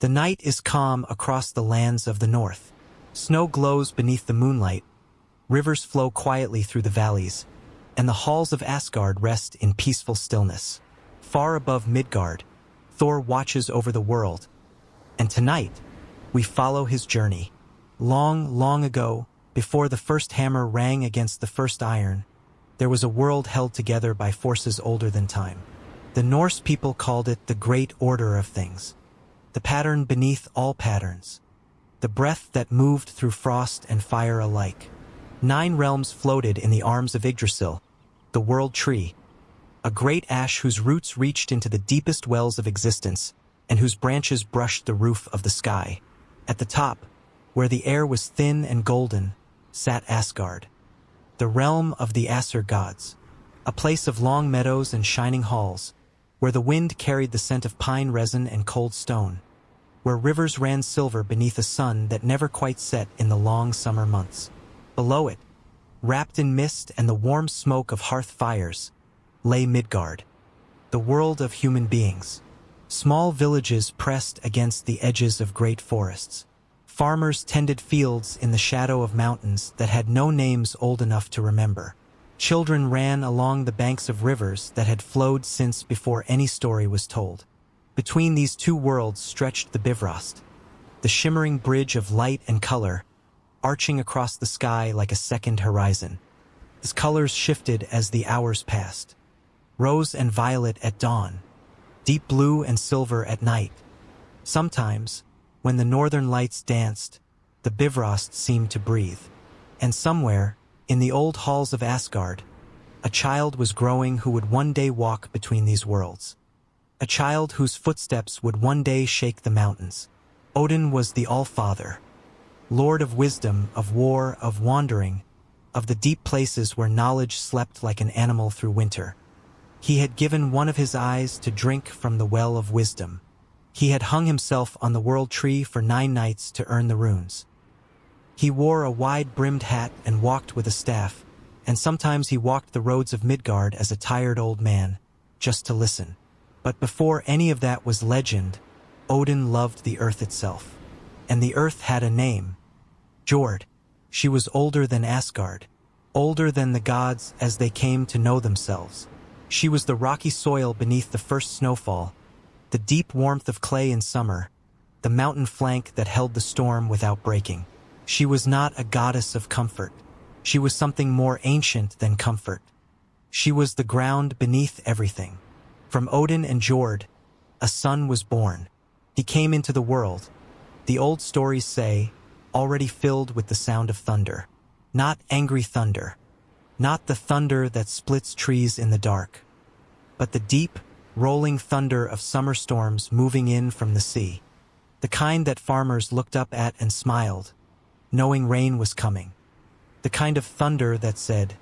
The night is calm across the lands of the north. Snow glows beneath the moonlight, rivers flow quietly through the valleys, and the halls of Asgard rest in peaceful stillness. Far above Midgard, Thor watches over the world, and tonight, we follow his journey. Long, long ago, before the first hammer rang against the first iron, there was a world held together by forces older than time. The Norse people called it the Great Order of Things, the pattern beneath all patterns, the breath that moved through frost and fire alike. 9 realms floated in the arms of Yggdrasil, the world tree, a great ash whose roots reached into the deepest wells of existence and whose branches brushed the roof of the sky. At the top, where the air was thin and golden, sat Asgard, the realm of the Aesir gods, a place of long meadows and shining halls, where the wind carried the scent of pine resin and cold stone, where rivers ran silver beneath a sun that never quite set in the long summer months. Below it, wrapped in mist and the warm smoke of hearth fires, lay Midgard, the world of human beings. Small villages pressed against the edges of great forests. Farmers tended fields in the shadow of mountains that had no names old enough to remember. Children ran along the banks of rivers that had flowed since before any story was told. Between these two worlds stretched the Bifrost, the shimmering bridge of light and color, arching across the sky like a second horizon. Its colors shifted as the hours passed. Rose and violet at dawn, deep blue and silver at night. Sometimes, when the northern lights danced, the Bifrost seemed to breathe. And somewhere, in the old halls of Asgard, a child was growing who would one day walk between these worlds. A child whose footsteps would one day shake the mountains. Odin was the All-Father, Lord of wisdom, of war, of wandering, of the deep places where knowledge slept like an animal through winter. He had given one of his eyes to drink from the well of wisdom. He had hung himself on the world tree for 9 nights to earn the runes. He wore a wide-brimmed hat and walked with a staff, and sometimes he walked the roads of Midgard as a tired old man, just to listen. But before any of that was legend, Odin loved the earth itself. And the earth had a name. Jord. She was older than Asgard, older than the gods as they came to know themselves. She was the rocky soil beneath the first snowfall, the deep warmth of clay in summer, the mountain flank that held the storm without breaking. She was not a goddess of comfort. She was something more ancient than comfort. She was the ground beneath everything. From Odin and Jord, a son was born. He came into the world, the old stories say, already filled with the sound of thunder. Not angry thunder, not the thunder that splits trees in the dark, but the deep, rolling thunder of summer storms moving in from the sea. The kind that farmers looked up at and smiled, knowing rain was coming. The kind of thunder that said,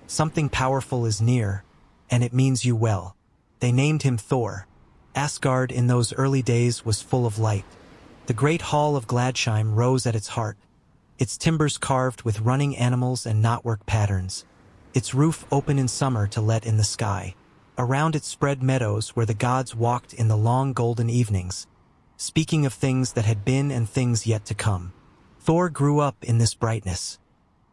"Something powerful is near, and it means you well." They named him Thor. Asgard in those early days was full of light. The great hall of Gladsheim rose at its heart, its timbers carved with running animals and knotwork patterns, its roof open in summer to let in the sky. Around it spread meadows where the gods walked in the long golden evenings, speaking of things that had been and things yet to come. Thor grew up in this brightness.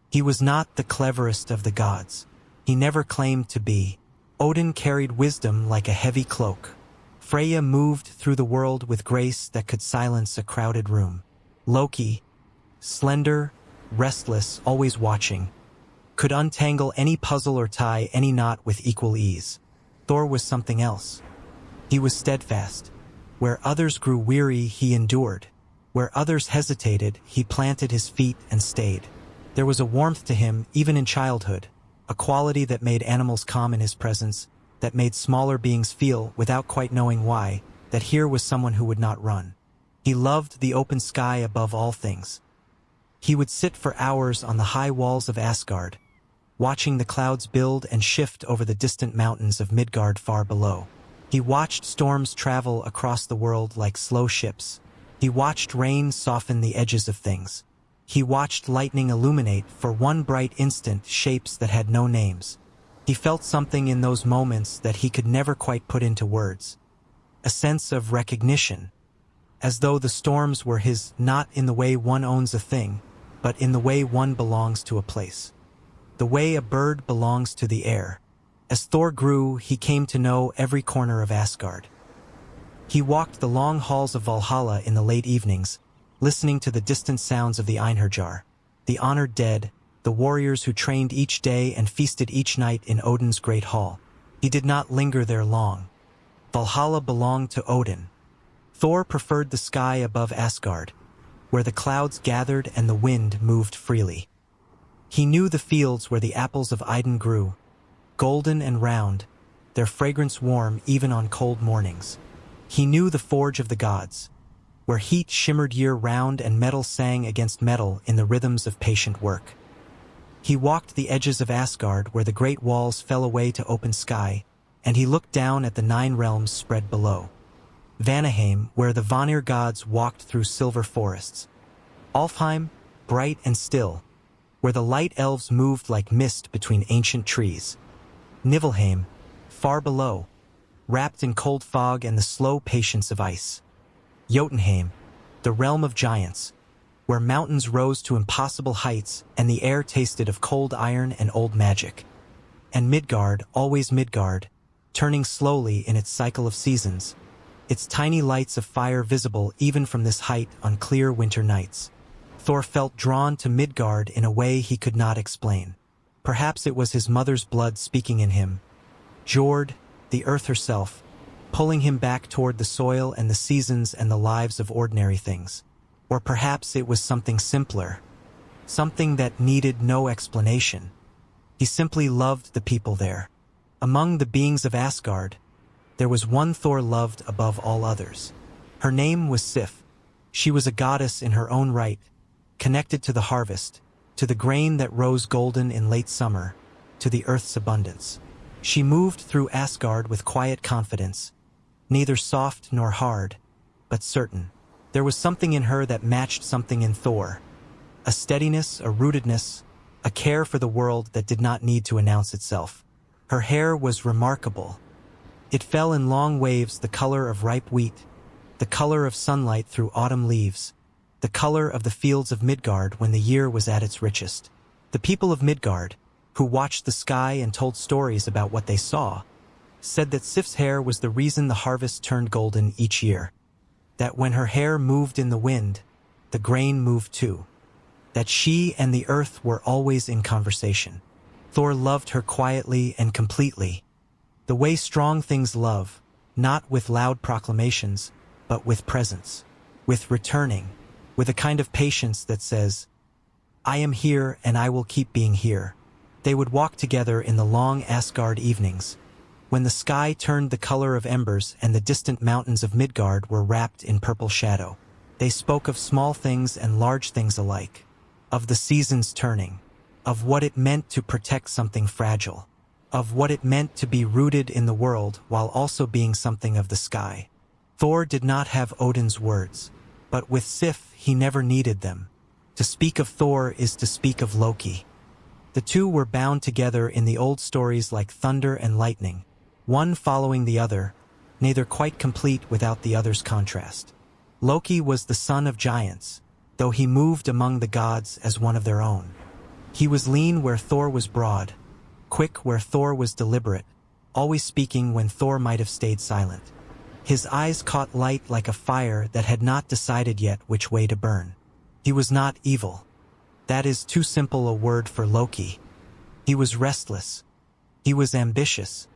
He was not the cleverest of the gods. He never claimed to be. Odin carried wisdom like a heavy cloak. Freya moved through the world with grace that could silence a crowded room. Loki, slender, restless, always watching, could untangle any puzzle or tie any knot with equal ease. Thor was something else. He was steadfast. Where others grew weary, he endured. Where others hesitated, he planted his feet and stayed. There was a warmth to him, even in childhood, a quality that made animals calm in his presence, that made smaller beings feel, without quite knowing why, that here was someone who would not run. He loved the open sky above all things. He would sit for hours on the high walls of Asgard, watching the clouds build and shift over the distant mountains of Midgard far below. He watched storms travel across the world like slow ships. He watched rain soften the edges of things. He watched lightning illuminate for one bright instant shapes that had no names. He felt something in those moments that he could never quite put into words. A sense of recognition. as though the storms were his, not in the way one owns a thing, but in the way one belongs to a place. The way a bird belongs to the air. As Thor grew, he came to know every corner of Asgard. He walked the long halls of Valhalla in the late evenings, listening to the distant sounds of the Einherjar, the honored dead, the warriors who trained each day and feasted each night in Odin's great hall. He did not linger there long. Valhalla belonged to Odin. Thor preferred the sky above Asgard, where the clouds gathered and the wind moved freely. He knew the fields where the apples of Idun grew, golden and round, their fragrance warm even on cold mornings. He knew the forge of the gods, where heat shimmered year-round and metal sang against metal in the rhythms of patient work. He walked the edges of Asgard where the great walls fell away to open sky, and he looked down at the 9 realms spread below. Vanaheim, where the Vanir gods walked through silver forests. Alfheim, bright and still, where the light elves moved like mist between ancient trees. Niflheim, far below, wrapped in cold fog and the slow patience of ice. Jotunheim, the realm of giants, where mountains rose to impossible heights and the air tasted of cold iron and old magic. And Midgard, always Midgard, turning slowly in its cycle of seasons, its tiny lights of fire visible even from this height on clear winter nights. Thor felt drawn to Midgard in a way he could not explain. Perhaps it was his mother's blood speaking in him, Jord, the earth herself, pulling him back toward the soil and the seasons and the lives of ordinary things. Or perhaps it was something simpler, something that needed no explanation. He simply loved the people there. Among the beings of Asgard, there was one Thor loved above all others. Her name was Sif. She was a goddess in her own right, connected to the harvest, to the grain that rose golden in late summer, to the earth's abundance. She moved through Asgard with quiet confidence, neither soft nor hard, but certain. There was something in her that matched something in Thor, a steadiness, a rootedness, a care for the world that did not need to announce itself. Her hair was remarkable. It fell in long waves, the color of ripe wheat, the color of sunlight through autumn leaves, the color of the fields of Midgard when the year was at its richest. The people of Midgard, who watched the sky and told stories about what they saw, said that Sif's hair was the reason the harvest turned golden each year. That when her hair moved in the wind, the grain moved too. That she and the earth were always in conversation. Thor loved her quietly and completely, the way strong things love, not with loud proclamations, but with presence, with returning, with a kind of patience that says, I am here and I will keep being here. They would walk together in the long Asgard evenings, when the sky turned the color of embers and the distant mountains of Midgard were wrapped in purple shadow. They spoke of small things and large things alike, of the seasons turning, of what it meant to protect something fragile, of what it meant to be rooted in the world while also being something of the sky. Thor did not have Odin's words, but with Sif he never needed them. To speak of Thor is to speak of Loki. The two were bound together in the old stories like thunder and lightning, one following the other, neither quite complete without the other's contrast. Loki was the son of giants, though he moved among the gods as one of their own. He was lean where Thor was broad, quick where Thor was deliberate, always speaking when Thor might have stayed silent. His eyes caught light like a fire that had not decided yet which way to burn. He was not evil. That is too simple a word for Loki. He was restless. He was ambitious.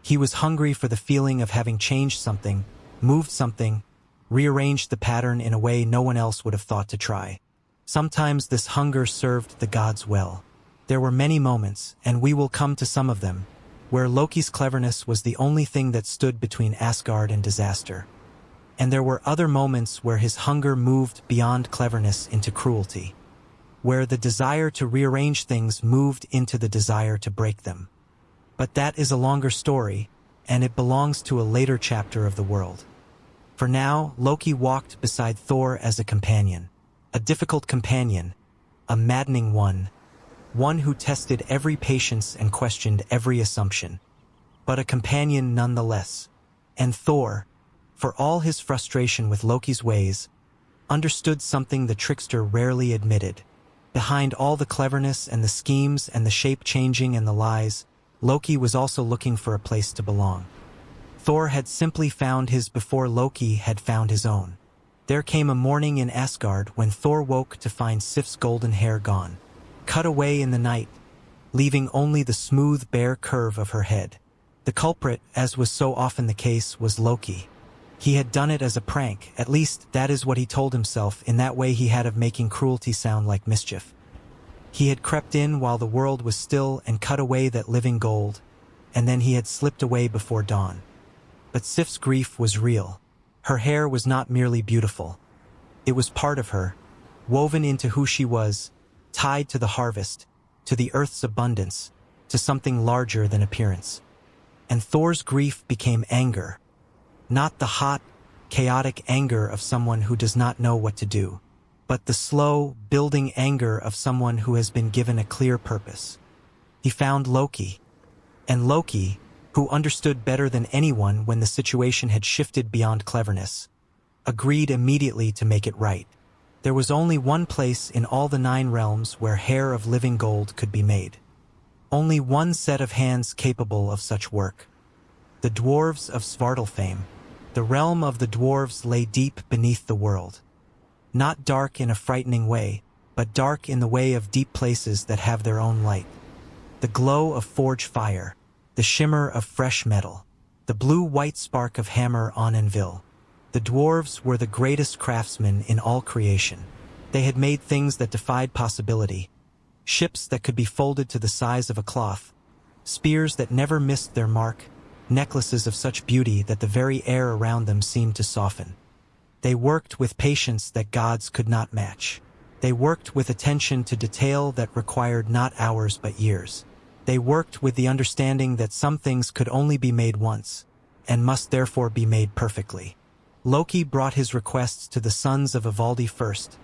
He was hungry for the feeling of having changed something, moved something, rearranged the pattern in a way no one else would have thought to try. Sometimes this hunger served the gods well. There were many moments, and we will come to some of them, where Loki's cleverness was the only thing that stood between Asgard and disaster. And there were other moments where his hunger moved beyond cleverness into cruelty, where the desire to rearrange things moved into the desire to break them. But that is a longer story, and it belongs to a later chapter of the world. For now, Loki walked beside Thor as a companion, a difficult companion, a maddening one who tested every patience and questioned every assumption, but a companion nonetheless. And Thor, for all his frustration with Loki's ways, understood something the trickster rarely admitted. Behind all the cleverness and the schemes and the shape-changing and the lies, Loki was also looking for a place to belong. Thor had simply found his before Loki had found his own. There came a morning in Asgard when Thor woke to find Sif's golden hair gone, cut away in the night, leaving only the smooth, bare curve of her head. The culprit, as was so often the case, was Loki. He had done it as a prank, at least that is what he told himself. In that way he had of making cruelty sound like mischief. He had crept in while the world was still and cut away that living gold, and then he had slipped away before dawn. But Sif's grief was real. Her hair was not merely beautiful. It was part of her, woven into who she was, tied to the harvest, to the earth's abundance, to something larger than appearance. And Thor's grief became anger. Not the hot, chaotic anger of someone who does not know what to do, but the slow, building anger of someone who has been given a clear purpose. He found Loki. And Loki, who understood better than anyone when the situation had shifted beyond cleverness, agreed immediately to make it right. There was only one place in all the 9 realms where hair of living gold could be made. Only one set of hands capable of such work. The dwarves of Svartalfheim. The realm of the dwarves lay deep beneath the world. Not dark in a frightening way, but dark in the way of deep places that have their own light. The glow of forge fire, the shimmer of fresh metal, the blue-white spark of hammer on anvil. The dwarves were the greatest craftsmen in all creation. They had made things that defied possibility. Ships that could be folded to the size of a cloth, spears that never missed their mark, necklaces of such beauty that the very air around them seemed to soften. They worked with patience that gods could not match. They worked with attention to detail that required not hours but years. They worked with the understanding that some things could only be made once, and must therefore be made perfectly. Loki brought his requests to the sons of Ivaldi first,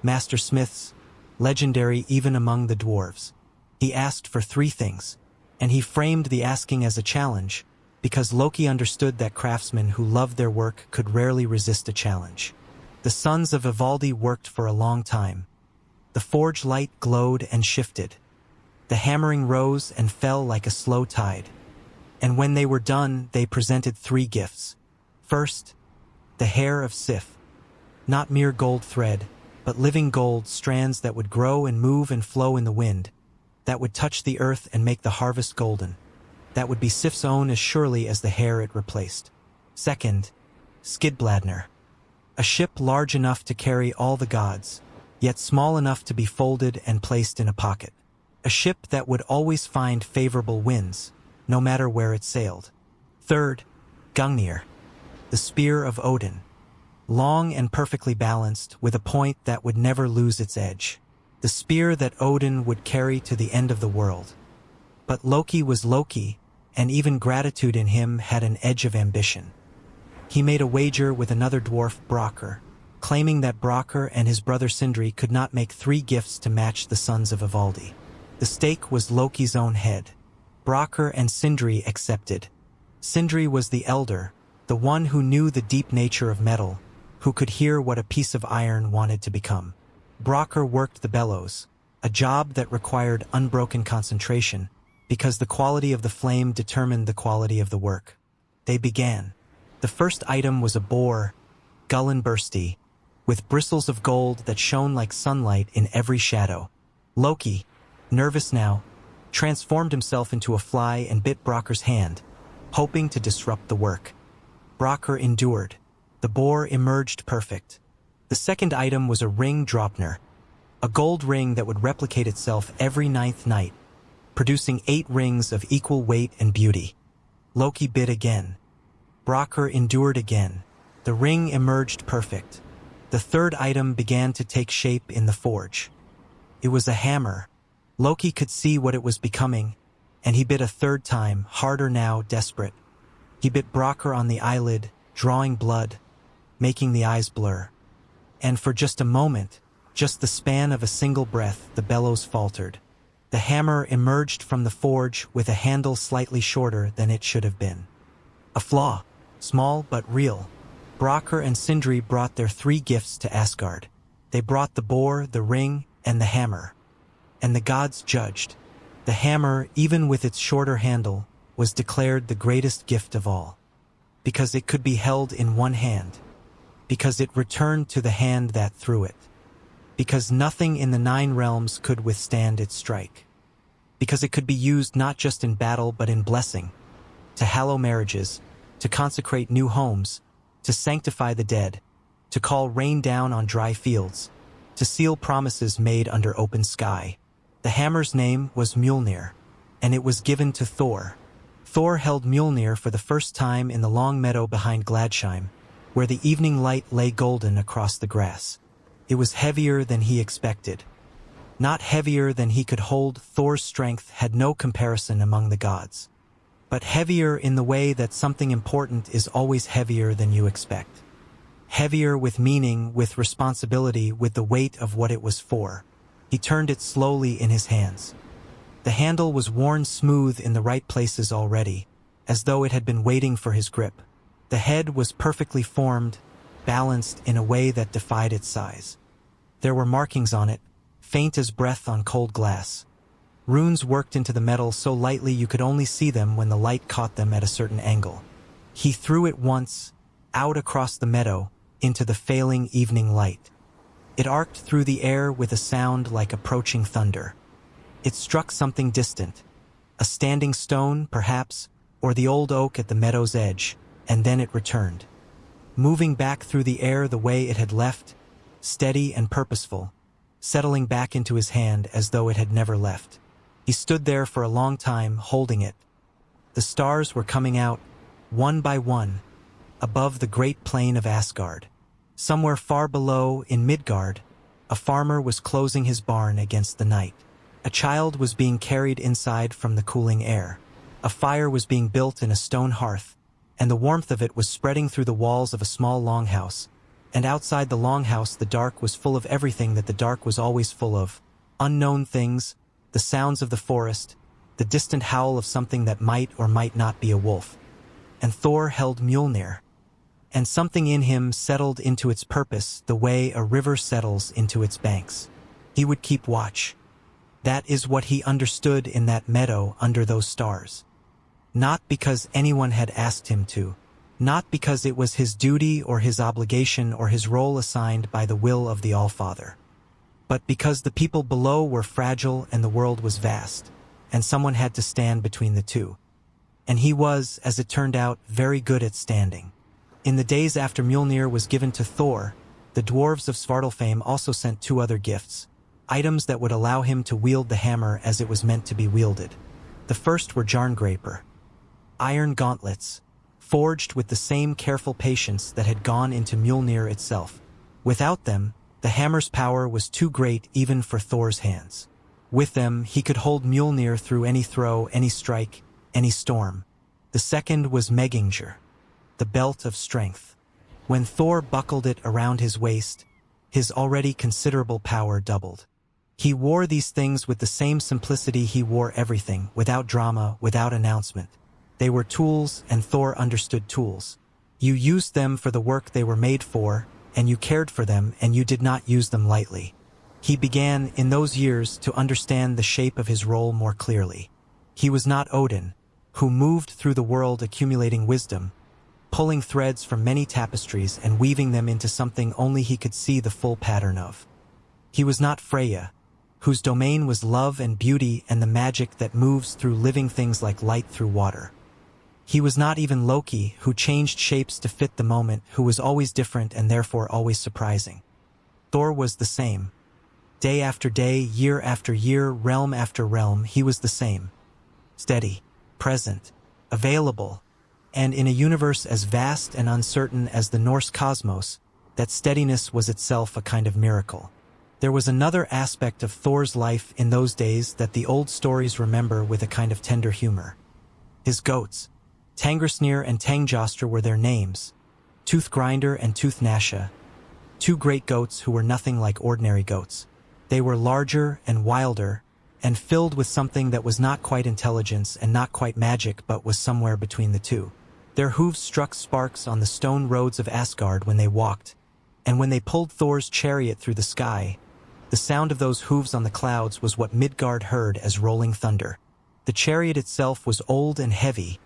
master smiths, legendary even among the dwarves. He asked for 3 things, and he framed the asking as a challenge, because Loki understood that craftsmen who loved their work could rarely resist a challenge. The sons of Ivaldi worked for a long time. The forge light glowed and shifted. The hammering rose and fell like a slow tide. And when they were done, they presented 3 gifts. First, the hair of Sif. Not mere gold thread, but living gold strands that would grow and move and flow in the wind, that would touch the earth and make the harvest golden. That would be Sif's own as surely as the hair it replaced. Second, Skidbladnir. A ship large enough to carry all the gods, yet small enough to be folded and placed in a pocket. A ship that would always find favorable winds, no matter where it sailed. Third, Gungnir. The spear of Odin. Long and perfectly balanced, with a point that would never lose its edge. The spear that Odin would carry to the end of the world. But Loki was Loki, and even gratitude in him had an edge of ambition. He made a wager with another dwarf, Brokkr, claiming that Brokkr and his brother Sindri could not make 3 gifts to match the sons of Ivaldi. The stake was Loki's own head. Brokkr and Sindri accepted. Sindri was the elder, the one who knew the deep nature of metal, who could hear what a piece of iron wanted to become. Brokkr worked the bellows, a job that required unbroken concentration, because the quality of the flame determined the quality of the work. They began. The first item was a boar, Gullinbursti, with bristles of gold that shone like sunlight in every shadow. Loki, nervous now, transformed himself into a fly and bit Brokkr's hand, hoping to disrupt the work. Brokkr endured. The boar emerged perfect. The second item was a ring Draupnir, a gold ring that would replicate itself every 9th night, producing 8 rings of equal weight and beauty. Loki bit again. Brokkr endured again. The ring emerged perfect. The third item began to take shape in the forge. It was a hammer. Loki could see what it was becoming, and he bit a 3rd time, harder now, desperate. He bit Brokkr on the eyelid, drawing blood, making the eyes blur. And for just a moment, just the span of a single breath, the bellows faltered. The hammer emerged from the forge with a handle slightly shorter than it should have been. A flaw, small but real, Bråkr and Sindri brought their 3 gifts to Asgard. They brought the boar, the ring, and the hammer. And the gods judged. The hammer, even with its shorter handle, was declared the greatest gift of all. Because it could be held in one hand. Because it returned to the hand that threw it. Because nothing in the 9 realms could withstand its strike. Because it could be used not just in battle but in blessing, to hallow marriages, to consecrate new homes, to sanctify the dead, to call rain down on dry fields, to seal promises made under open sky. The hammer's name was Mjolnir, and it was given to Thor. Thor held Mjolnir for the first time in the long meadow behind Gladsheim, where the evening light lay golden across the grass. It was heavier than he expected. Not heavier than he could hold. Thor's strength had no comparison among the gods. But heavier in the way that something important is always heavier than you expect. Heavier with meaning, with responsibility, with the weight of what it was for. He turned it slowly in his hands. The handle was worn smooth in the right places already, as though it had been waiting for his grip. The head was perfectly formed, balanced in a way that defied its size. There were markings on it, faint as breath on cold glass. Runes worked into the metal so lightly you could only see them when the light caught them at a certain angle. He threw it once, out across the meadow, into the failing evening light. It arced through the air with a sound like approaching thunder. It struck something distant, a standing stone, perhaps, or the old oak at the meadow's edge, and then it returned. Moving back through the air the way it had left, steady and purposeful, settling back into his hand as though it had never left. He stood there for a long time, holding it. The stars were coming out, one by one, above the great plain of Asgard. Somewhere far below, in Midgard, a farmer was closing his barn against the night. A child was being carried inside from the cooling air. A fire was being built in a stone hearth, and the warmth of it was spreading through the walls of a small longhouse. And outside the longhouse the dark was full of everything that the dark was always full of. Unknown things, the sounds of the forest, the distant howl of something that might or might not be a wolf. And Thor held Mjolnir. And something in him settled into its purpose the way a river settles into its banks. He would keep watch. That is what he understood in that meadow under those stars. Not because anyone had asked him to. Not because it was his duty or his obligation or his role assigned by the will of the Allfather. But because the people below were fragile and the world was vast, and someone had to stand between the two. And he was, as it turned out, very good at standing. In the days after Mjolnir was given to Thor, the dwarves of Svartalfheim also sent 2 other gifts, items that would allow him to wield the hammer as it was meant to be wielded. The first were Jarngrapr, iron gauntlets, forged with the same careful patience that had gone into Mjolnir itself. Without them, the hammer's power was too great even for Thor's hands. With them, he could hold Mjolnir through any throw, any strike, any storm. The second was Megingr, the belt of strength. When Thor buckled it around his waist, his already considerable power doubled. He wore these things with the same simplicity he wore everything, without drama, without announcement. They were tools, and Thor understood tools. You used them for the work they were made for, and you cared for them, and you did not use them lightly. He began, in those years, to understand the shape of his role more clearly. He was not Odin, who moved through the world accumulating wisdom, pulling threads from many tapestries and weaving them into something only he could see the full pattern of. He was not Freya, whose domain was love and beauty and the magic that moves through living things like light through water. He was not even Loki, who changed shapes to fit the moment, who was always different and therefore always surprising. Thor was the same. Day after day, year after year, realm after realm, he was the same. Steady, present, available, and in a universe as vast and uncertain as the Norse cosmos, that steadiness was itself a kind of miracle. There was another aspect of Thor's life in those days that the old stories remember with a kind of tender humor. His goats. Tanngrisnir and Tanngnjóstr were their names, Toothgrinder and Toothnasha, 2 great goats who were nothing like ordinary goats. They were larger and wilder, and filled with something that was not quite intelligence and not quite magic but was somewhere between the two. Their hooves struck sparks on the stone roads of Asgard when they walked, and when they pulled Thor's chariot through the sky, the sound of those hooves on the clouds was what Midgard heard as rolling thunder. The chariot itself was old and heavy,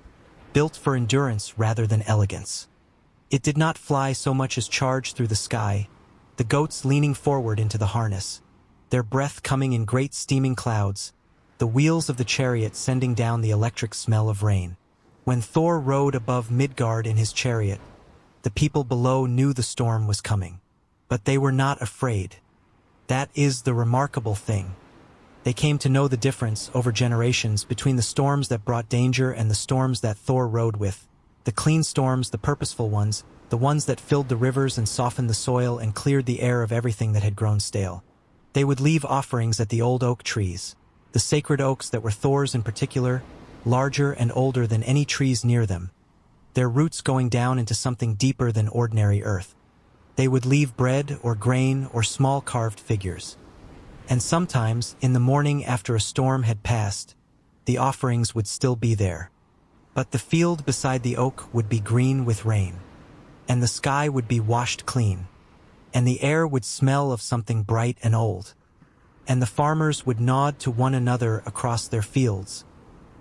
built for endurance rather than elegance. It did not fly so much as charge through the sky, the goats leaning forward into the harness, their breath coming in great steaming clouds, the wheels of the chariot sending down the electric smell of rain. When Thor rode above Midgard in his chariot, the people below knew the storm was coming. But they were not afraid. That is the remarkable thing. They came to know the difference over generations between the storms that brought danger and the storms that Thor rode with. The clean storms, the purposeful ones, the ones that filled the rivers and softened the soil and cleared the air of everything that had grown stale. They would leave offerings at the old oak trees, the sacred oaks that were Thor's in particular, larger and older than any trees near them, their roots going down into something deeper than ordinary earth. They would leave bread or grain or small carved figures. And sometimes, in the morning after a storm had passed, the offerings would still be there. But the field beside the oak would be green with rain, and the sky would be washed clean, and the air would smell of something bright and old, and the farmers would nod to one another across their fields,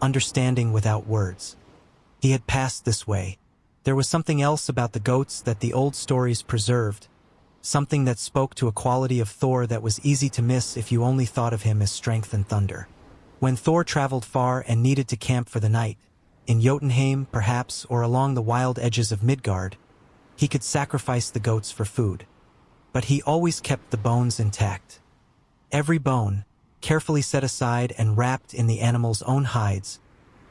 understanding without words. He had passed this way. There was something else about the goats that the old stories preserved, something that spoke to a quality of Thor that was easy to miss if you only thought of him as strength and thunder. When Thor traveled far and needed to camp for the night, in Jotunheim perhaps, or along the wild edges of Midgard, he could sacrifice the goats for food. But he always kept the bones intact. Every bone, carefully set aside and wrapped in the animal's own hides,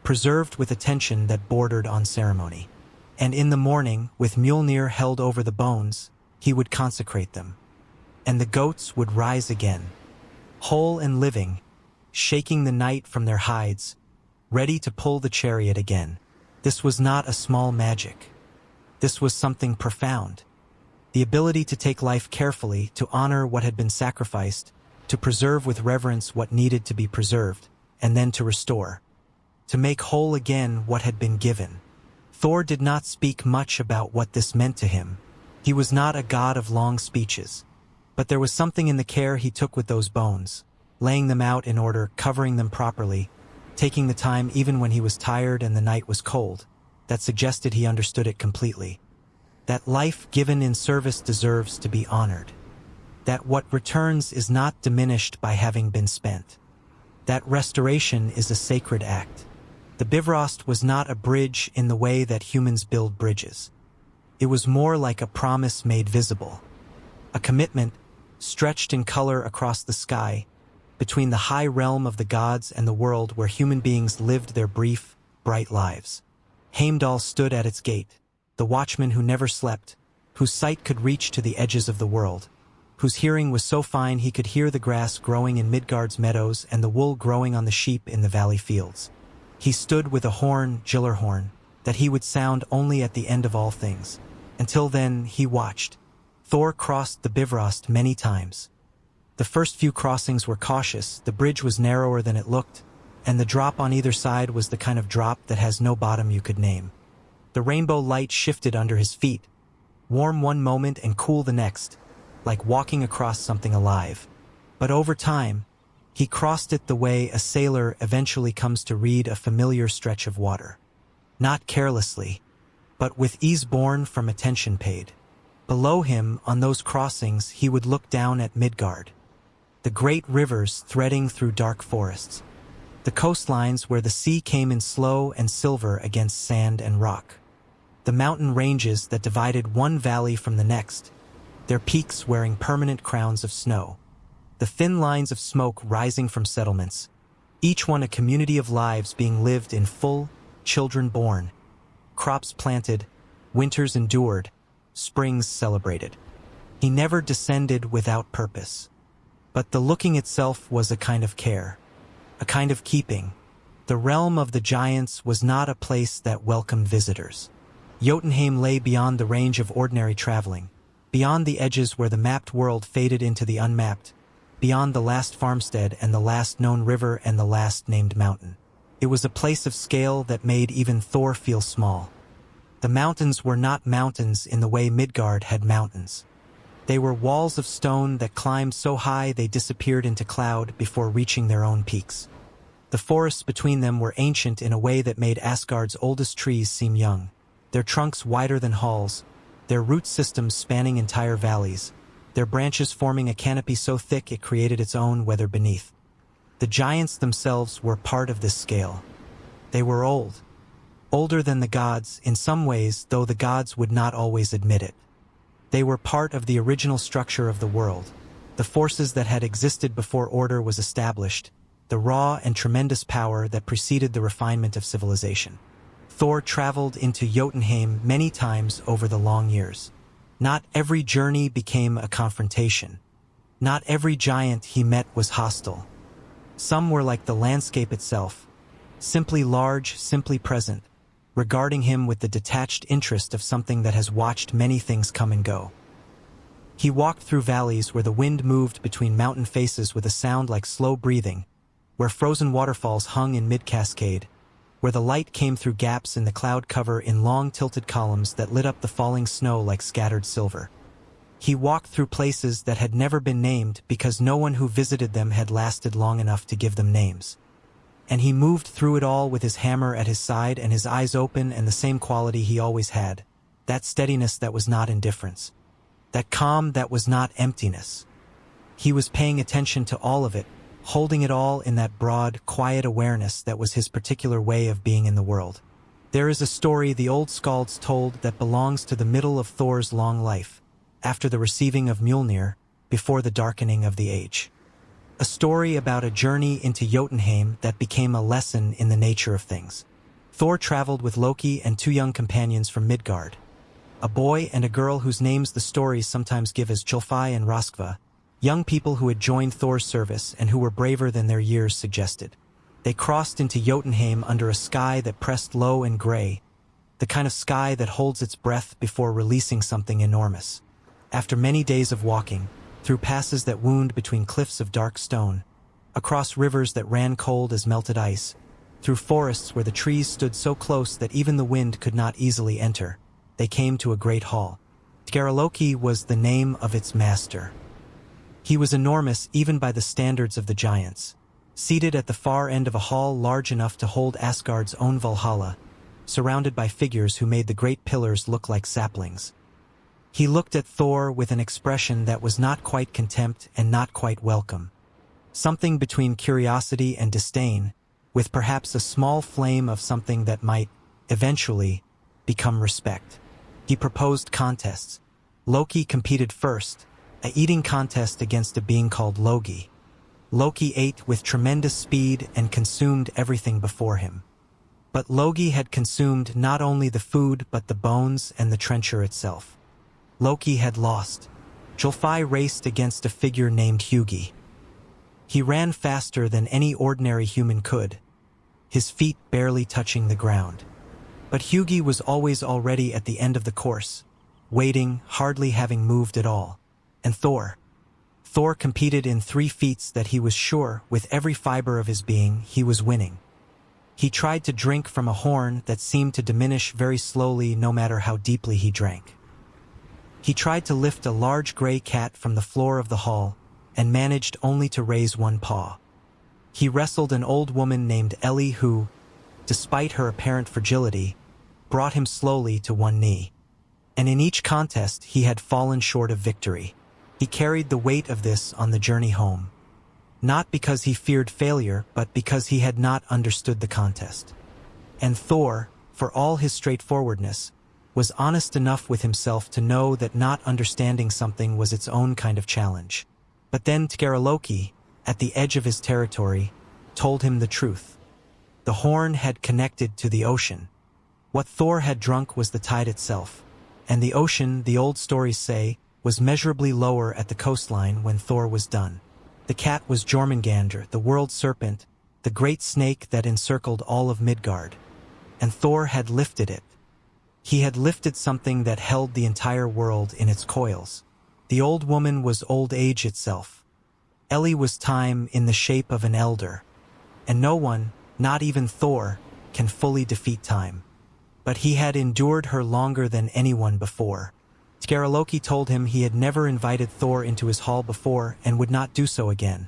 preserved with attention that bordered on ceremony. And in the morning, with Mjolnir held over the bones, he would consecrate them. And the goats would rise again, whole and living, shaking the night from their hides, ready to pull the chariot again. This was not a small magic. This was something profound. The ability to take life carefully, to honor what had been sacrificed, to preserve with reverence what needed to be preserved, and then to restore, to make whole again what had been given. Thor did not speak much about what this meant to him. He was not a god of long speeches, but there was something in the care he took with those bones, laying them out in order, covering them properly, taking the time even when he was tired and the night was cold, that suggested he understood it completely. That life given in service deserves to be honored. That what returns is not diminished by having been spent. That restoration is a sacred act. The Bifrost was not a bridge in the way that humans build bridges. It was more like a promise made visible. A commitment, stretched in color across the sky, between the high realm of the gods and the world where human beings lived their brief, bright lives. Heimdall stood at its gate, the watchman who never slept, whose sight could reach to the edges of the world, whose hearing was so fine he could hear the grass growing in Midgard's meadows and the wool growing on the sheep in the valley fields. He stood with a horn, Gjallarhorn, that he would sound only at the end of all things. Until then, he watched. Thor crossed the Bifrost many times. The first few crossings were cautious, the bridge was narrower than it looked, and the drop on either side was the kind of drop that has no bottom you could name. The rainbow light shifted under his feet, warm one moment and cool the next, like walking across something alive. But over time, he crossed it the way a sailor eventually comes to read a familiar stretch of water. Not carelessly, but with ease born from attention paid. Below him, on those crossings, he would look down at Midgard, the great rivers threading through dark forests, the coastlines where the sea came in slow and silver against sand and rock, the mountain ranges that divided one valley from the next, their peaks wearing permanent crowns of snow, the thin lines of smoke rising from settlements, each one a community of lives being lived in full, children born, crops planted, winters endured, springs celebrated. He never descended without purpose. But the looking itself was a kind of care, a kind of keeping. The realm of the giants was not a place that welcomed visitors. Jotunheim lay beyond the range of ordinary traveling, beyond the edges where the mapped world faded into the unmapped, beyond the last farmstead and the last known river and the last named mountain. It was a place of scale that made even Thor feel small. The mountains were not mountains in the way Midgard had mountains. They were walls of stone that climbed so high they disappeared into cloud before reaching their own peaks. The forests between them were ancient in a way that made Asgard's oldest trees seem young, their trunks wider than halls, their root systems spanning entire valleys, their branches forming a canopy so thick it created its own weather beneath. The giants themselves were part of this scale. They were old. Older than the gods in some ways, though the gods would not always admit it. They were part of the original structure of the world, the forces that had existed before order was established, the raw and tremendous power that preceded the refinement of civilization. Thor traveled into Jotunheim many times over the long years. Not every journey became a confrontation. Not every giant he met was hostile. Some were like the landscape itself, simply large, simply present, regarding him with the detached interest of something that has watched many things come and go. He walked through valleys where the wind moved between mountain faces with a sound like slow breathing, where frozen waterfalls hung in mid-cascade, where the light came through gaps in the cloud cover in long tilted columns that lit up the falling snow like scattered silver. He walked through places that had never been named because no one who visited them had lasted long enough to give them names. And he moved through it all with his hammer at his side and his eyes open and the same quality he always had, that steadiness that was not indifference, that calm that was not emptiness. He was paying attention to all of it, holding it all in that broad, quiet awareness that was his particular way of being in the world. There is a story the old skalds told that belongs to the middle of Thor's long life, after the receiving of Mjolnir, before the darkening of the age. A story about a journey into Jotunheim that became a lesson in the nature of things. Thor traveled with Loki and two young companions from Midgard, a boy and a girl whose names the stories sometimes give as Jolfi and Roskva, young people who had joined Thor's service and who were braver than their years suggested. They crossed into Jotunheim under a sky that pressed low and gray, the kind of sky that holds its breath before releasing something enormous. After many days of walking, through passes that wound between cliffs of dark stone, across rivers that ran cold as melted ice, through forests where the trees stood so close that even the wind could not easily enter, they came to a great hall. Útgarða-Loki was the name of its master. He was enormous even by the standards of the giants, seated at the far end of a hall large enough to hold Asgard's own Valhalla, surrounded by figures who made the great pillars look like saplings. He looked at Thor with an expression that was not quite contempt and not quite welcome. Something between curiosity and disdain, with perhaps a small flame of something that might, eventually, become respect. He proposed contests. Loki competed first, a eating contest against a being called Logi. Loki ate with tremendous speed and consumed everything before him. But Logi had consumed not only the food but the bones and the trencher itself. Loki had lost. Jolfi raced against a figure named Hugi. He ran faster than any ordinary human could, his feet barely touching the ground. But Hugi was always already at the end of the course, waiting, hardly having moved at all. And Thor competed in 3 feats that he was sure, with every fiber of his being, he was winning. He tried to drink from a horn that seemed to diminish very slowly no matter how deeply he drank. He tried to lift a large gray cat from the floor of the hall, and managed only to raise one paw. He wrestled an old woman named Ellie who, despite her apparent fragility, brought him slowly to one knee. And in each contest he had fallen short of victory. He carried the weight of this on the journey home, not because he feared failure, but because he had not understood the contest. And Thor, for all his straightforwardness, was honest enough with himself to know that not understanding something was its own kind of challenge. But then Útgarða-Loki, at the edge of his territory, told him the truth. The horn had connected to the ocean. What Thor had drunk was the tide itself, and the ocean, the old stories say, was measurably lower at the coastline when Thor was done. The cat was Jörmungandr, the World Serpent, the great snake that encircled all of Midgard. And Thor had lifted it. He had lifted something that held the entire world in its coils. The old woman was old age itself. Ellie was time in the shape of an elder. And no one, not even Thor, can fully defeat time. but he had endured her longer than anyone before. Útgarða-Loki told him he had never invited Thor into his hall before and would not do so again,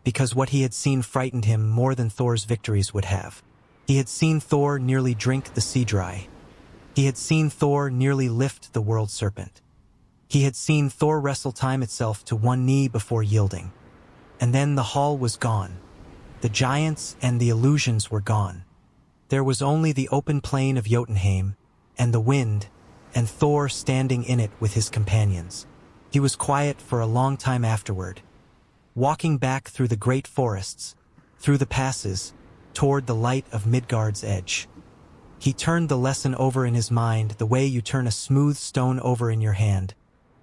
because what he had seen frightened him more than Thor's victories would have. He had seen Thor nearly drink the sea dry. He had seen Thor nearly lift the world serpent. He had seen Thor wrestle time itself to one knee before yielding. And then the hall was gone. The giants and the illusions were gone. There was only the open plain of Jotunheim, and the wind, and Thor standing in it with his companions. He was quiet for a long time afterward, walking back through the great forests, through the passes, toward the light of Midgard's edge. He turned the lesson over in his mind the way you turn a smooth stone over in your hand,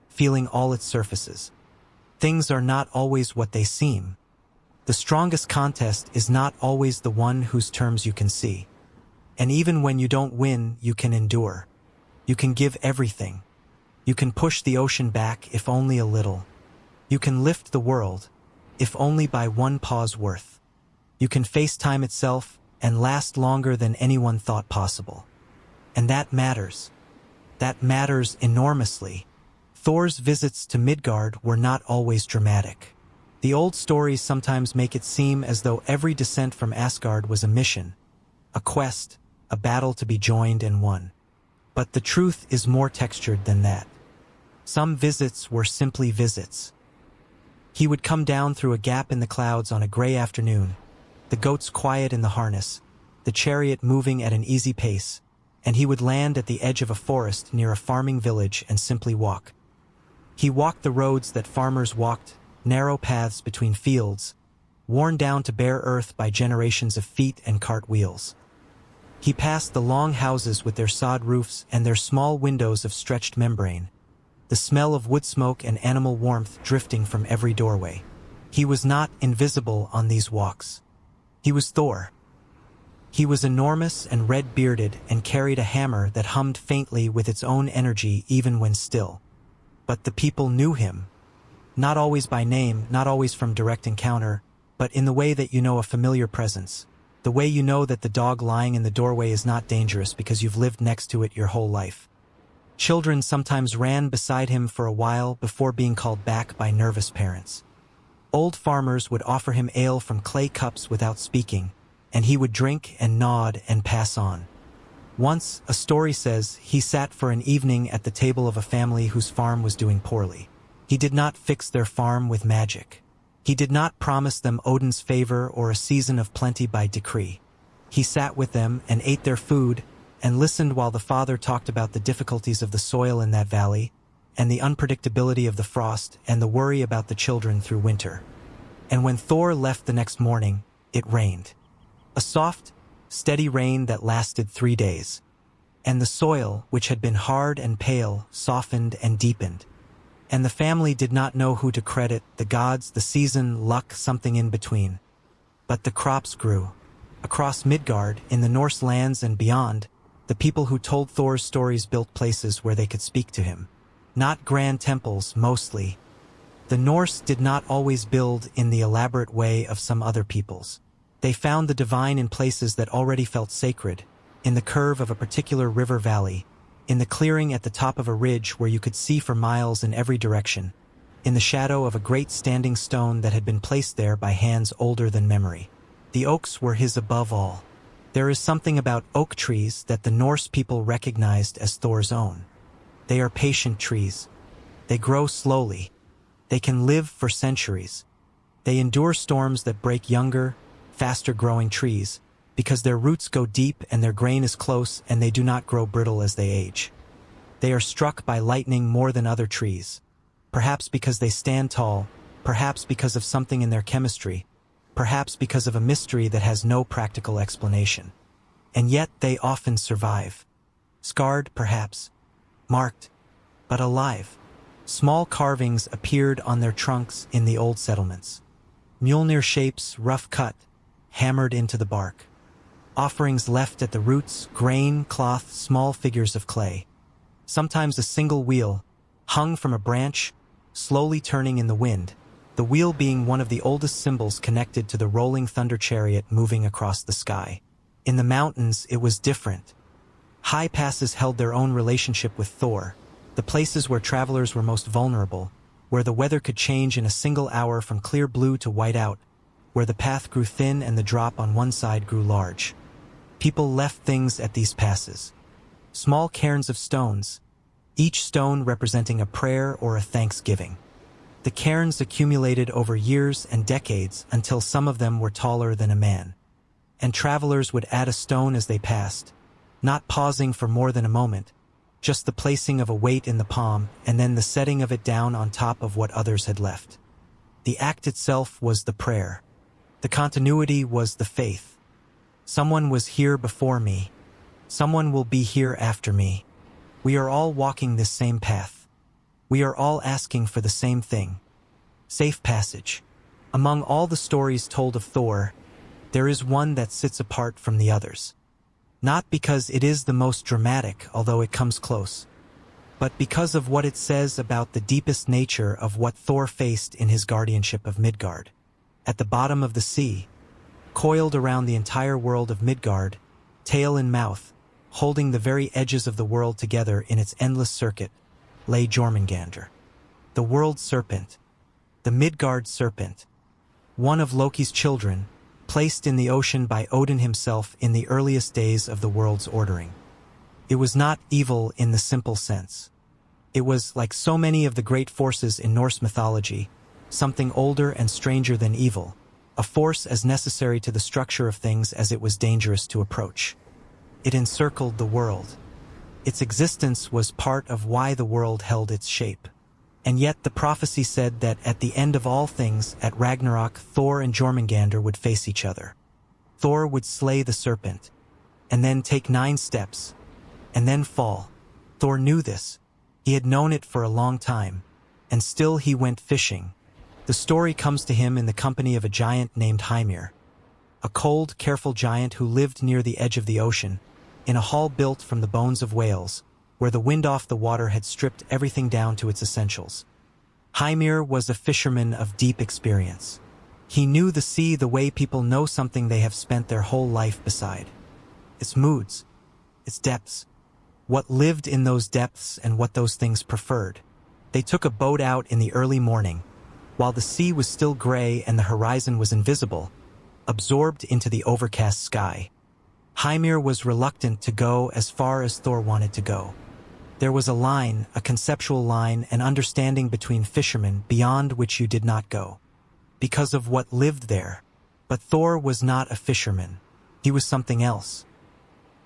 feeling all its surfaces. Things are not always what they seem. The strongest contest is not always the one whose terms you can see. And even when you don't win, you can endure. You can give everything. You can push the ocean back, if only a little. You can lift the world, if only by one paw's worth. You can face time itself and last longer than anyone thought possible. And that matters. That matters enormously. Thor's visits to Midgard were not always dramatic. The old stories sometimes make it seem as though every descent from Asgard was a mission, a quest, a battle to be joined and won. But the truth is more textured than that. Some visits were simply visits. He would come down through a gap in the clouds on a gray afternoon, the goats quiet in the harness, the chariot moving at an easy pace, and he would land at the edge of a forest near a farming village and simply walk. He walked the roads that farmers walked, narrow paths between fields, worn down to bare earth by generations of feet and cart wheels. He passed the long houses with their sod roofs and their small windows of stretched membrane, the smell of wood smoke and animal warmth drifting from every doorway. He was not invisible on these walks. He was Thor. He was enormous and red-bearded and carried a hammer that hummed faintly with its own energy even when still. But the people knew him. Not always by name, not always from direct encounter, but in the way that you know a familiar presence. The way you know that the dog lying in the doorway is not dangerous because you've lived next to it your whole life. Children sometimes ran beside him for a while before being called back by nervous parents. Old farmers would offer him ale from clay cups without speaking, and he would drink and nod and pass on. Once, a story says, he sat for an evening at the table of a family whose farm was doing poorly. He did not fix their farm with magic. He did not promise them Odin's favor or a season of plenty by decree. He sat with them and ate their food and listened while the father talked about the difficulties of the soil in that valley and the unpredictability of the frost and the worry about the children through winter. And when Thor left the next morning, it rained. A soft, steady rain that lasted 3 days. And the soil, which had been hard and pale, softened and deepened. And the family did not know who to credit, the gods, the season, luck, something in between. But the crops grew. Across Midgard, in the Norse lands and beyond, the people who told Thor's stories built places where they could speak to him. Not grand temples, mostly. The Norse did not always build in the elaborate way of some other peoples. They found the divine in places that already felt sacred, in the curve of a particular river valley, in the clearing at the top of a ridge where you could see for miles in every direction, in the shadow of a great standing stone that had been placed there by hands older than memory. The oaks were his above all. There is something about oak trees that the Norse people recognized as Thor's own. They are patient trees. They grow slowly. They can live for centuries. They endure storms that break younger, faster-growing trees, because their roots go deep and their grain is close and they do not grow brittle as they age. They are struck by lightning more than other trees, perhaps because they stand tall, perhaps because of something in their chemistry, perhaps because of a mystery that has no practical explanation. And yet they often survive. Scarred, perhaps, marked, but alive. Small carvings appeared on their trunks in the old settlements. Mjolnir shapes, rough cut, hammered into the bark. Offerings left at the roots, grain, cloth, small figures of clay. Sometimes a single wheel, hung from a branch, slowly turning in the wind, the wheel being one of the oldest symbols connected to the rolling thunder chariot moving across the sky. In the mountains, it was different. High passes held their own relationship with Thor, the places where travelers were most vulnerable, where the weather could change in a single hour from clear blue to white out, where the path grew thin and the drop on one side grew large. People left things at these passes. Small cairns of stones, each stone representing a prayer or a thanksgiving. The cairns accumulated over years and decades until some of them were taller than a man. And travelers would add a stone as they passed, not pausing for more than a moment, just the placing of a weight in the palm and then the setting of it down on top of what others had left. The act itself was the prayer. The continuity was the faith. Someone was here before me. Someone will be here after me. We are all walking this same path. We are all asking for the same thing. Safe passage. Among all the stories told of Thor, there is one that sits apart from the others. Not because it is the most dramatic, although it comes close, but because of what it says about the deepest nature of what Thor faced in his guardianship of Midgard. At the bottom of the sea, coiled around the entire world of Midgard, tail in mouth, holding the very edges of the world together in its endless circuit, lay Jörmungandr, the World Serpent, the Midgard Serpent, one of Loki's children, placed in the ocean by Odin himself in the earliest days of the world's ordering. It was not evil in the simple sense. It was, like so many of the great forces in Norse mythology, something older and stranger than evil, a force as necessary to the structure of things as it was dangerous to approach. It encircled the world. Its existence was part of why the world held its shape. And yet the prophecy said that at the end of all things, at Ragnarok, Thor and Jörmungandr would face each other. Thor would slay the serpent, and then take 9 steps, and then fall. Thor knew this. He had known it for a long time, and still he went fishing. The story comes to him in the company of a giant named Hymir, a cold, careful giant who lived near the edge of the ocean, in a hall built from the bones of whales, where the wind off the water had stripped everything down to its essentials. Hymir was a fisherman of deep experience. He knew the sea the way people know something they have spent their whole life beside. Its moods, its depths, what lived in those depths and what those things preferred. They took a boat out in the early morning, while the sea was still gray and the horizon was invisible, absorbed into the overcast sky. Hymir was reluctant to go as far as Thor wanted to go. There was a line, a conceptual line, an understanding between fishermen beyond which you did not go, because of what lived there. But Thor was not a fisherman. He was something else.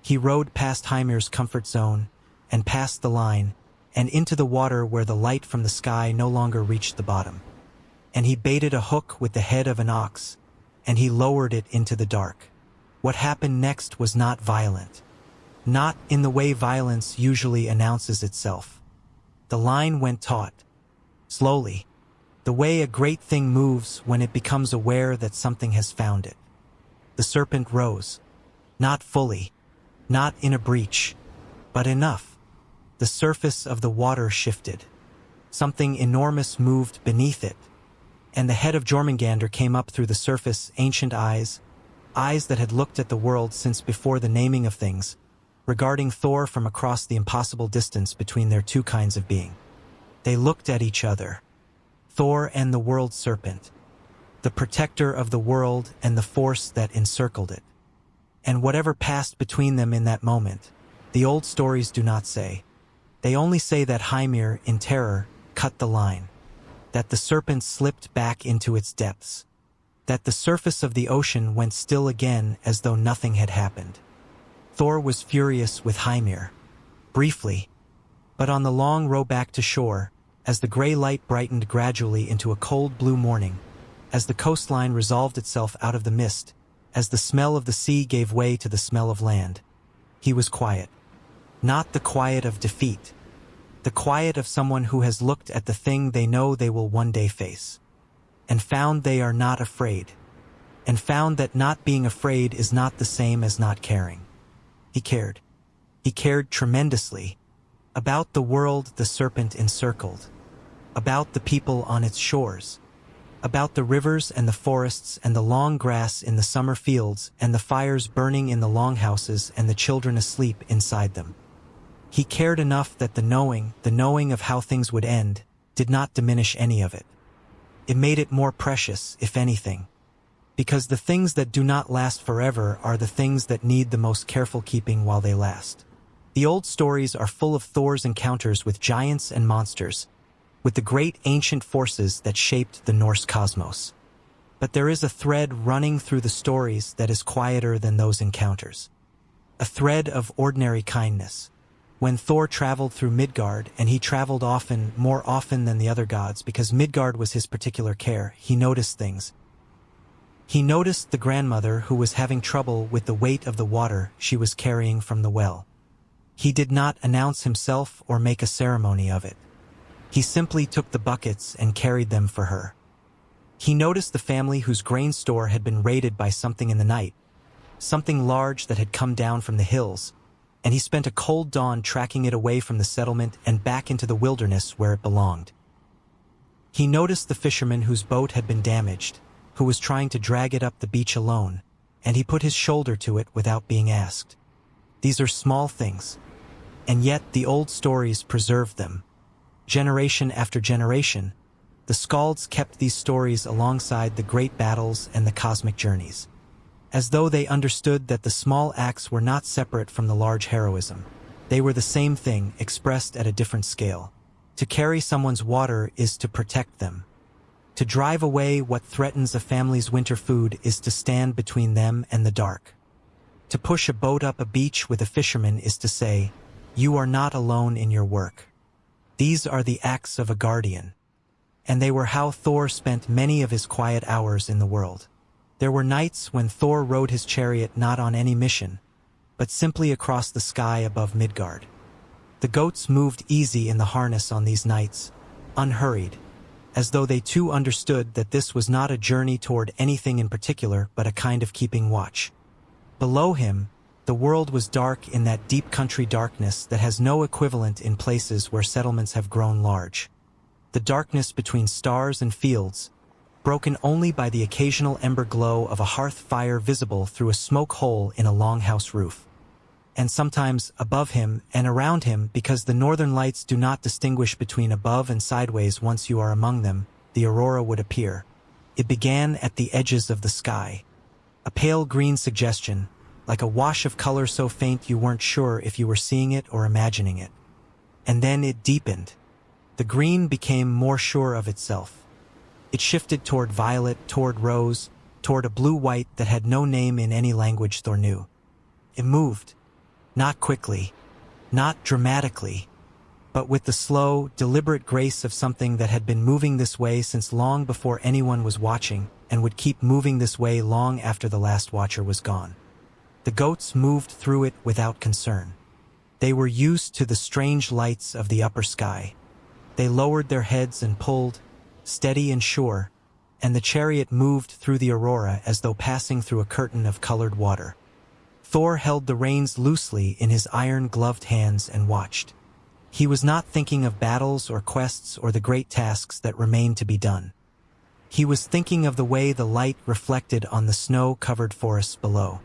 He rowed past Hymir's comfort zone, and past the line, and into the water where the light from the sky no longer reached the bottom. And he baited a hook with the head of an ox, and he lowered it into the dark. What happened next was not violent. Not in the way violence usually announces itself. The line went taut, slowly, the way a great thing moves when it becomes aware that something has found it. The serpent rose, not fully, not in a breach, but enough. The surface of the water shifted. Something enormous moved beneath it, and the head of Jörmungandr came up through the surface, ancient eyes that had looked at the world since before the naming of things, regarding Thor from across the impossible distance between their two kinds of being. They looked at each other, Thor and the World Serpent, the protector of the world and the force that encircled it. And whatever passed between them in that moment, the old stories do not say. They only say that Hymir, in terror, cut the line, that the serpent slipped back into its depths, that the surface of the ocean went still again as though nothing had happened. Thor was furious with Hymir, briefly, but on the long row back to shore, as the gray light brightened gradually into a cold blue morning, as the coastline resolved itself out of the mist, as the smell of the sea gave way to the smell of land, he was quiet. Not the quiet of defeat, the quiet of someone who has looked at the thing they know they will one day face, and found they are not afraid, and found that not being afraid is not the same as not caring. He cared. He cared tremendously about the world the serpent encircled, about the people on its shores, about the rivers and the forests and the long grass in the summer fields and the fires burning in the longhouses and the children asleep inside them. He cared enough that the knowing of how things would end, did not diminish any of it. It made it more precious, if anything. Because the things that do not last forever are the things that need the most careful keeping while they last. The old stories are full of Thor's encounters with giants and monsters, with the great ancient forces that shaped the Norse cosmos. But there is a thread running through the stories that is quieter than those encounters. A thread of ordinary kindness. When Thor traveled through Midgard, and he traveled often, more often than the other gods, because Midgard was his particular care, he noticed things. He noticed the grandmother who was having trouble with the weight of the water she was carrying from the well. He did not announce himself or make a ceremony of it. He simply took the buckets and carried them for her. He noticed the family whose grain store had been raided by something in the night, something large that had come down from the hills, and he spent a cold dawn tracking it away from the settlement and back into the wilderness where it belonged. He noticed the fisherman whose boat had been damaged, who was trying to drag it up the beach alone, and he put his shoulder to it without being asked. These are small things, and yet the old stories preserved them. Generation after generation, the skalds kept these stories alongside the great battles and the cosmic journeys, as though they understood that the small acts were not separate from the large heroism. They were the same thing, expressed at a different scale. To carry someone's water is to protect them. To drive away what threatens a family's winter food is to stand between them and the dark. To push a boat up a beach with a fisherman is to say, "You are not alone in your work." These are the acts of a guardian. And they were how Thor spent many of his quiet hours in the world. There were nights when Thor rode his chariot not on any mission, but simply across the sky above Midgard. The goats moved easy in the harness on these nights, unhurried, as though they too understood that this was not a journey toward anything in particular but a kind of keeping watch. Below him, the world was dark in that deep country darkness that has no equivalent in places where settlements have grown large. The darkness between stars and fields, broken only by the occasional ember glow of a hearth fire visible through a smoke hole in a longhouse roof. And sometimes above him and around him, because the northern lights do not distinguish between above and sideways once you are among them, the aurora would appear. It began at the edges of the sky. A pale green suggestion, like a wash of color so faint you weren't sure if you were seeing it or imagining it. And then it deepened. The green became more sure of itself. It shifted toward violet, toward rose, toward a blue-white that had no name in any language Thor knew. It moved. Not quickly, not dramatically, but with the slow, deliberate grace of something that had been moving this way since long before anyone was watching and would keep moving this way long after the last watcher was gone. The goats moved through it without concern. They were used to the strange lights of the upper sky. They lowered their heads and pulled, steady and sure, and the chariot moved through the aurora as though passing through a curtain of colored water. Thor held the reins loosely in his iron-gloved hands and watched. He was not thinking of battles or quests or the great tasks that remained to be done. He was thinking of the way the light reflected on the snow-covered forests below.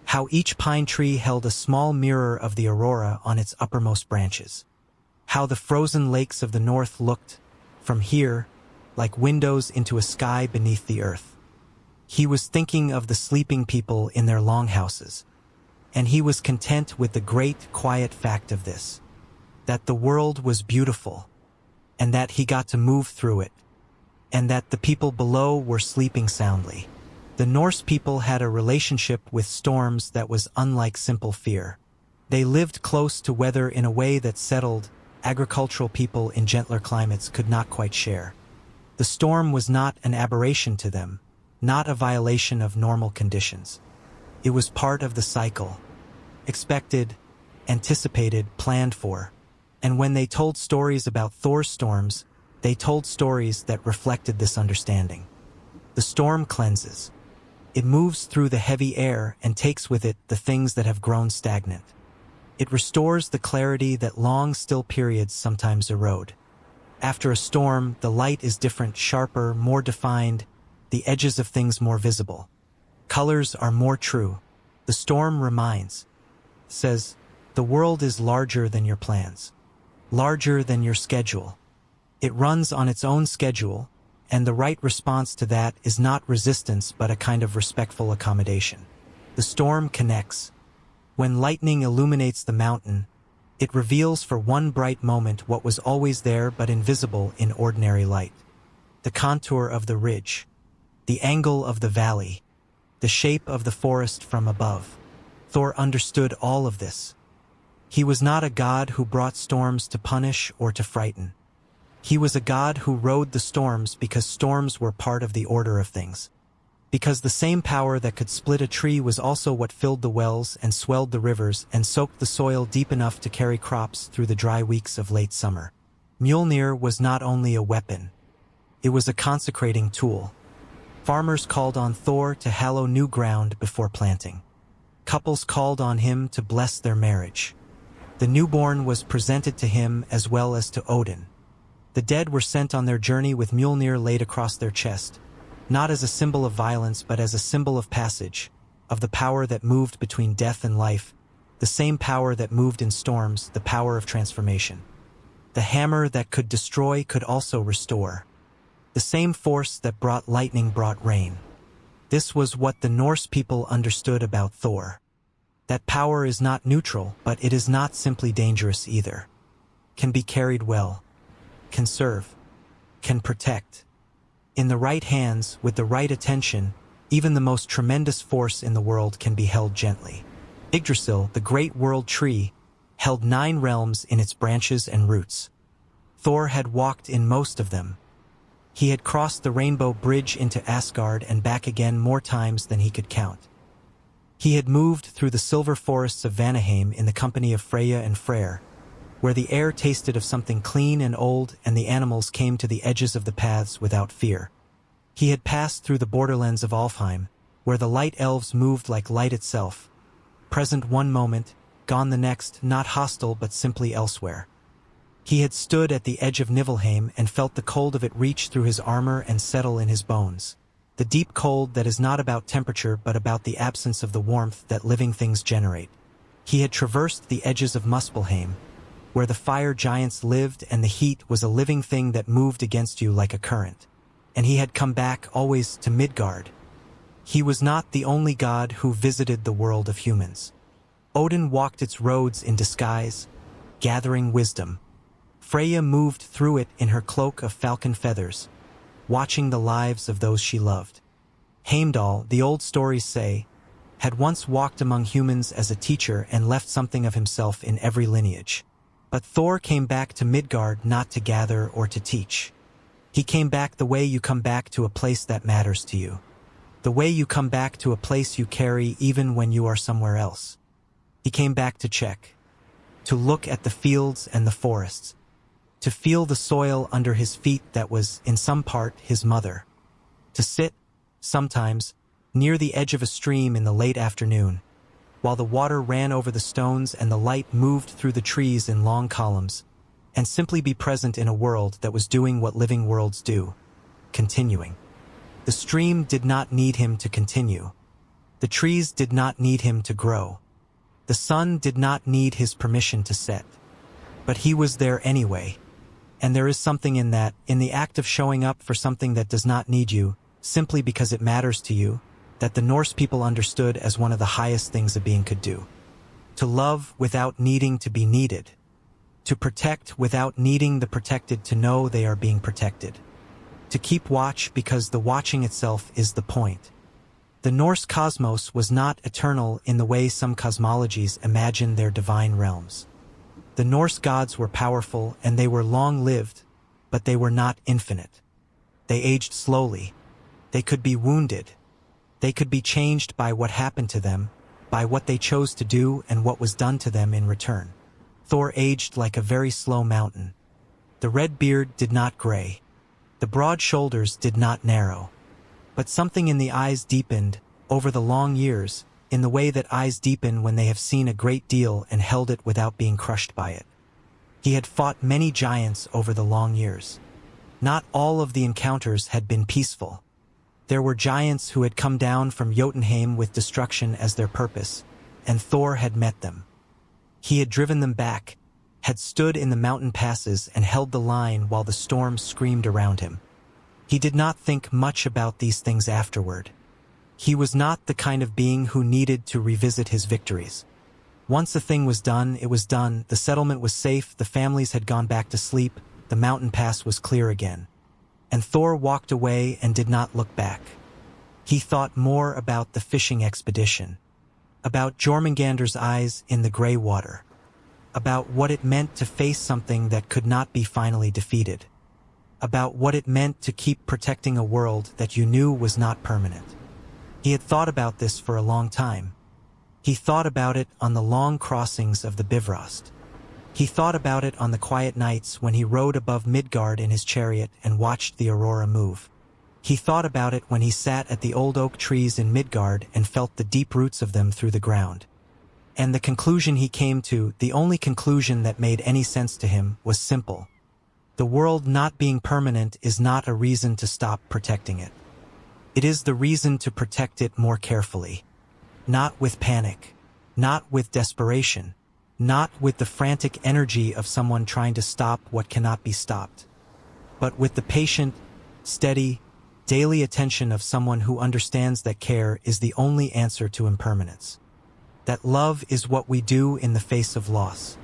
How each pine tree held a small mirror of the aurora on its uppermost branches. How the frozen lakes of the north looked, from here, like windows into a sky beneath the earth. He was thinking of the sleeping people in their longhouses. And he was content with the great, quiet fact of this, that the world was beautiful, and that he got to move through it, and that the people below were sleeping soundly. The Norse people had a relationship with storms that was unlike simple fear. They lived close to weather in a way that settled, agricultural people in gentler climates could not quite share. The storm was not an aberration to them, not a violation of normal conditions. It was part of the cycle, expected, anticipated, planned for. And when they told stories about Thor's storms, they told stories that reflected this understanding. The storm cleanses. It moves through the heavy air and takes with it the things that have grown stagnant. It restores the clarity that long, still periods sometimes erode. After a storm, the light is different, sharper, more defined, the edges of things more visible. Colors are more true. The storm reminds, says, the world is larger than your plans, larger than your schedule. It runs on its own schedule, and the right response to that is not resistance but a kind of respectful accommodation. The storm connects. When lightning illuminates the mountain, it reveals for one bright moment what was always there but invisible in ordinary light. The contour of the ridge, the angle of the valley, the shape of the forest from above. Thor understood all of this. He was not a god who brought storms to punish or to frighten. He was a god who rode the storms because storms were part of the order of things. Because the same power that could split a tree was also what filled the wells and swelled the rivers and soaked the soil deep enough to carry crops through the dry weeks of late summer. Mjolnir was not only a weapon. It was a consecrating tool. Farmers called on Thor to hallow new ground before planting. Couples called on him to bless their marriage. The newborn was presented to him as well as to Odin. The dead were sent on their journey with Mjolnir laid across their chest, not as a symbol of violence but as a symbol of passage, of the power that moved between death and life, the same power that moved in storms, the power of transformation. The hammer that could destroy could also restore. The same force that brought lightning brought rain. This was what the Norse people understood about Thor. That power is not neutral, but it is not simply dangerous either. Can be carried well. Can serve. Can protect. In the right hands, with the right attention, even the most tremendous force in the world can be held gently. Yggdrasil, the great world tree, held 9 realms in its branches and roots. Thor had walked in most of them. He had crossed the rainbow bridge into Asgard and back again more times than he could count. He had moved through the silver forests of Vanaheim in the company of Freya and Freyr, where the air tasted of something clean and old and the animals came to the edges of the paths without fear. He had passed through the borderlands of Alfheim, where the light elves moved like light itself, present one moment, gone the next, not hostile but simply elsewhere. He had stood at the edge of Niflheim and felt the cold of it reach through his armor and settle in his bones. The deep cold that is not about temperature but about the absence of the warmth that living things generate. He had traversed the edges of Muspelheim, where the fire giants lived and the heat was a living thing that moved against you like a current. And he had come back always to Midgard. He was not the only god who visited the world of humans. Odin walked its roads in disguise, gathering wisdom. Freya moved through it in her cloak of falcon feathers, watching the lives of those she loved. Heimdall, the old stories say, had once walked among humans as a teacher and left something of himself in every lineage. But Thor came back to Midgard not to gather or to teach. He came back the way you come back to a place that matters to you. The way you come back to a place you carry even when you are somewhere else. He came back to check, to look at the fields and the forests, to feel the soil under his feet that was, in some part, his mother, to sit, sometimes, near the edge of a stream in the late afternoon, while the water ran over the stones and the light moved through the trees in long columns, and simply be present in a world that was doing what living worlds do, continuing. The stream did not need him to continue. The trees did not need him to grow. The sun did not need his permission to set. But he was there anyway. And there is something in that, in the act of showing up for something that does not need you, simply because it matters to you, that the Norse people understood as one of the highest things a being could do. To love without needing to be needed. To protect without needing the protected to know they are being protected. To keep watch because the watching itself is the point. The Norse cosmos was not eternal in the way some cosmologies imagine their divine realms. The Norse gods were powerful and they were long-lived, but they were not infinite. They aged slowly. They could be wounded. They could be changed by what happened to them, by what they chose to do and what was done to them in return. Thor aged like a very slow mountain. The red beard did not gray. The broad shoulders did not narrow. But something in the eyes deepened, over the long years, in the way that eyes deepen when they have seen a great deal and held it without being crushed by it. He had fought many giants over the long years. Not all of the encounters had been peaceful. There were giants who had come down from Jotunheim with destruction as their purpose, and Thor had met them. He had driven them back, had stood in the mountain passes and held the line while the storm screamed around him. He did not think much about these things afterward. He was not the kind of being who needed to revisit his victories. Once a thing was done, it was done, the settlement was safe, the families had gone back to sleep, the mountain pass was clear again. And Thor walked away and did not look back. He thought more about the fishing expedition, about Jörmungandr's eyes in the gray water, about what it meant to face something that could not be finally defeated, about what it meant to keep protecting a world that you knew was not permanent. He had thought about this for a long time. He thought about it on the long crossings of the Bifrost. He thought about it on the quiet nights when he rode above Midgard in his chariot and watched the aurora move. He thought about it when he sat at the old oak trees in Midgard and felt the deep roots of them through the ground. And the conclusion he came to, the only conclusion that made any sense to him, was simple. The world not being permanent is not a reason to stop protecting it. It is the reason to protect it more carefully. Not with panic, not with desperation, not with the frantic energy of someone trying to stop what cannot be stopped, but with the patient, steady, daily attention of someone who understands that care is the only answer to impermanence. That love is what we do in the face of loss.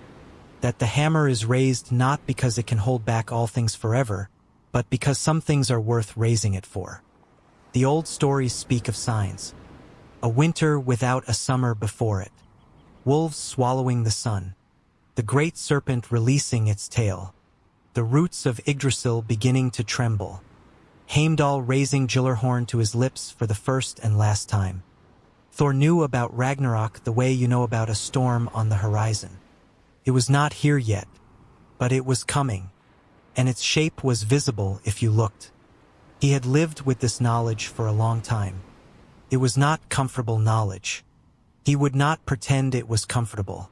That the hammer is raised not because it can hold back all things forever, but because some things are worth raising it for. The old stories speak of signs. A winter without a summer before it. Wolves swallowing the sun. The great serpent releasing its tail. The roots of Yggdrasil beginning to tremble. Heimdall raising Gyllenhaal to his lips for the first and last time. Thor knew about Ragnarok the way you know about a storm on the horizon. It was not here yet, but it was coming, and its shape was visible if you looked. He had lived with this knowledge for a long time. It was not comfortable knowledge. He would not pretend it was comfortable.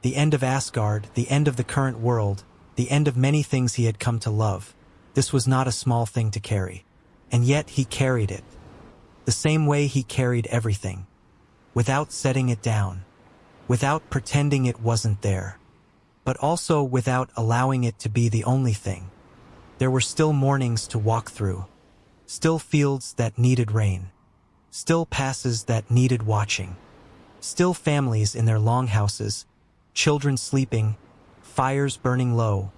The end of Asgard, the end of the current world, the end of many things he had come to love. This was not a small thing to carry. And yet he carried it. The same way he carried everything. Without setting it down. Without pretending it wasn't there. But also without allowing it to be the only thing. There were still mornings to walk through. Still fields that needed rain. Still passes that needed watching. Still families in their longhouses. Children sleeping. Fires burning low.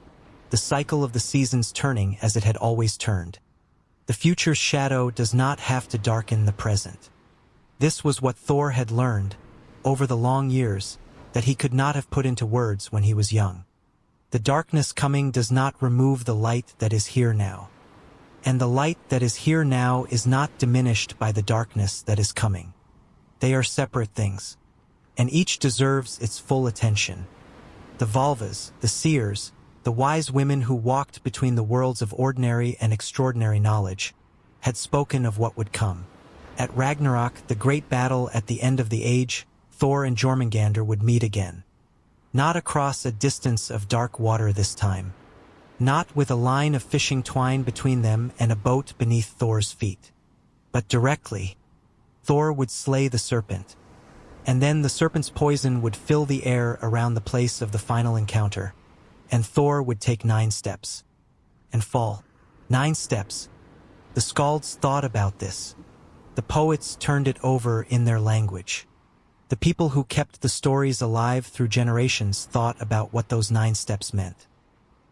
The cycle of the seasons turning as it had always turned. The future's shadow does not have to darken the present. This was what Thor had learned, over the long years, that he could not have put into words when he was young. The darkness coming does not remove the light that is here now. And the light that is here now is not diminished by the darkness that is coming. They are separate things, and each deserves its full attention. The Valvas, the seers, the wise women who walked between the worlds of ordinary and extraordinary knowledge, had spoken of what would come. At Ragnarok, the great battle at the end of the age, Thor and Jörmungandr would meet again. Not across a distance of dark water this time. Not with a line of fishing twine between them and a boat beneath Thor's feet. But directly, Thor would slay the serpent. And then the serpent's poison would fill the air around the place of the final encounter. And Thor would take 9 steps. And fall. 9 steps. The skalds thought about this. The poets turned it over in their language. The people who kept the stories alive through generations thought about what those 9 steps meant.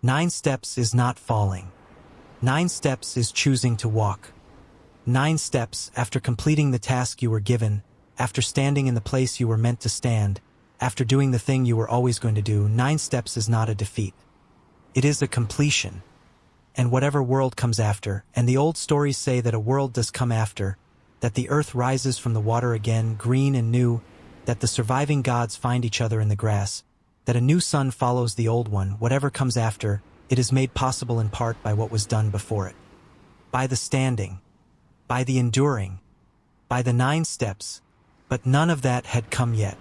9 steps is not falling. 9 steps is choosing to walk. 9 steps after completing the task you were given, after standing in the place you were meant to stand, after doing the thing you were always going to do. 9 steps is not a defeat. It is a completion. And whatever world comes after, and the old stories say that a world does come after, that the earth rises from the water again, green and new, that the surviving gods find each other in the grass, that a new sun follows the old one. Whatever comes after, it is made possible in part by what was done before it. By the standing, by the enduring, by the 9 steps, but none of that had come yet.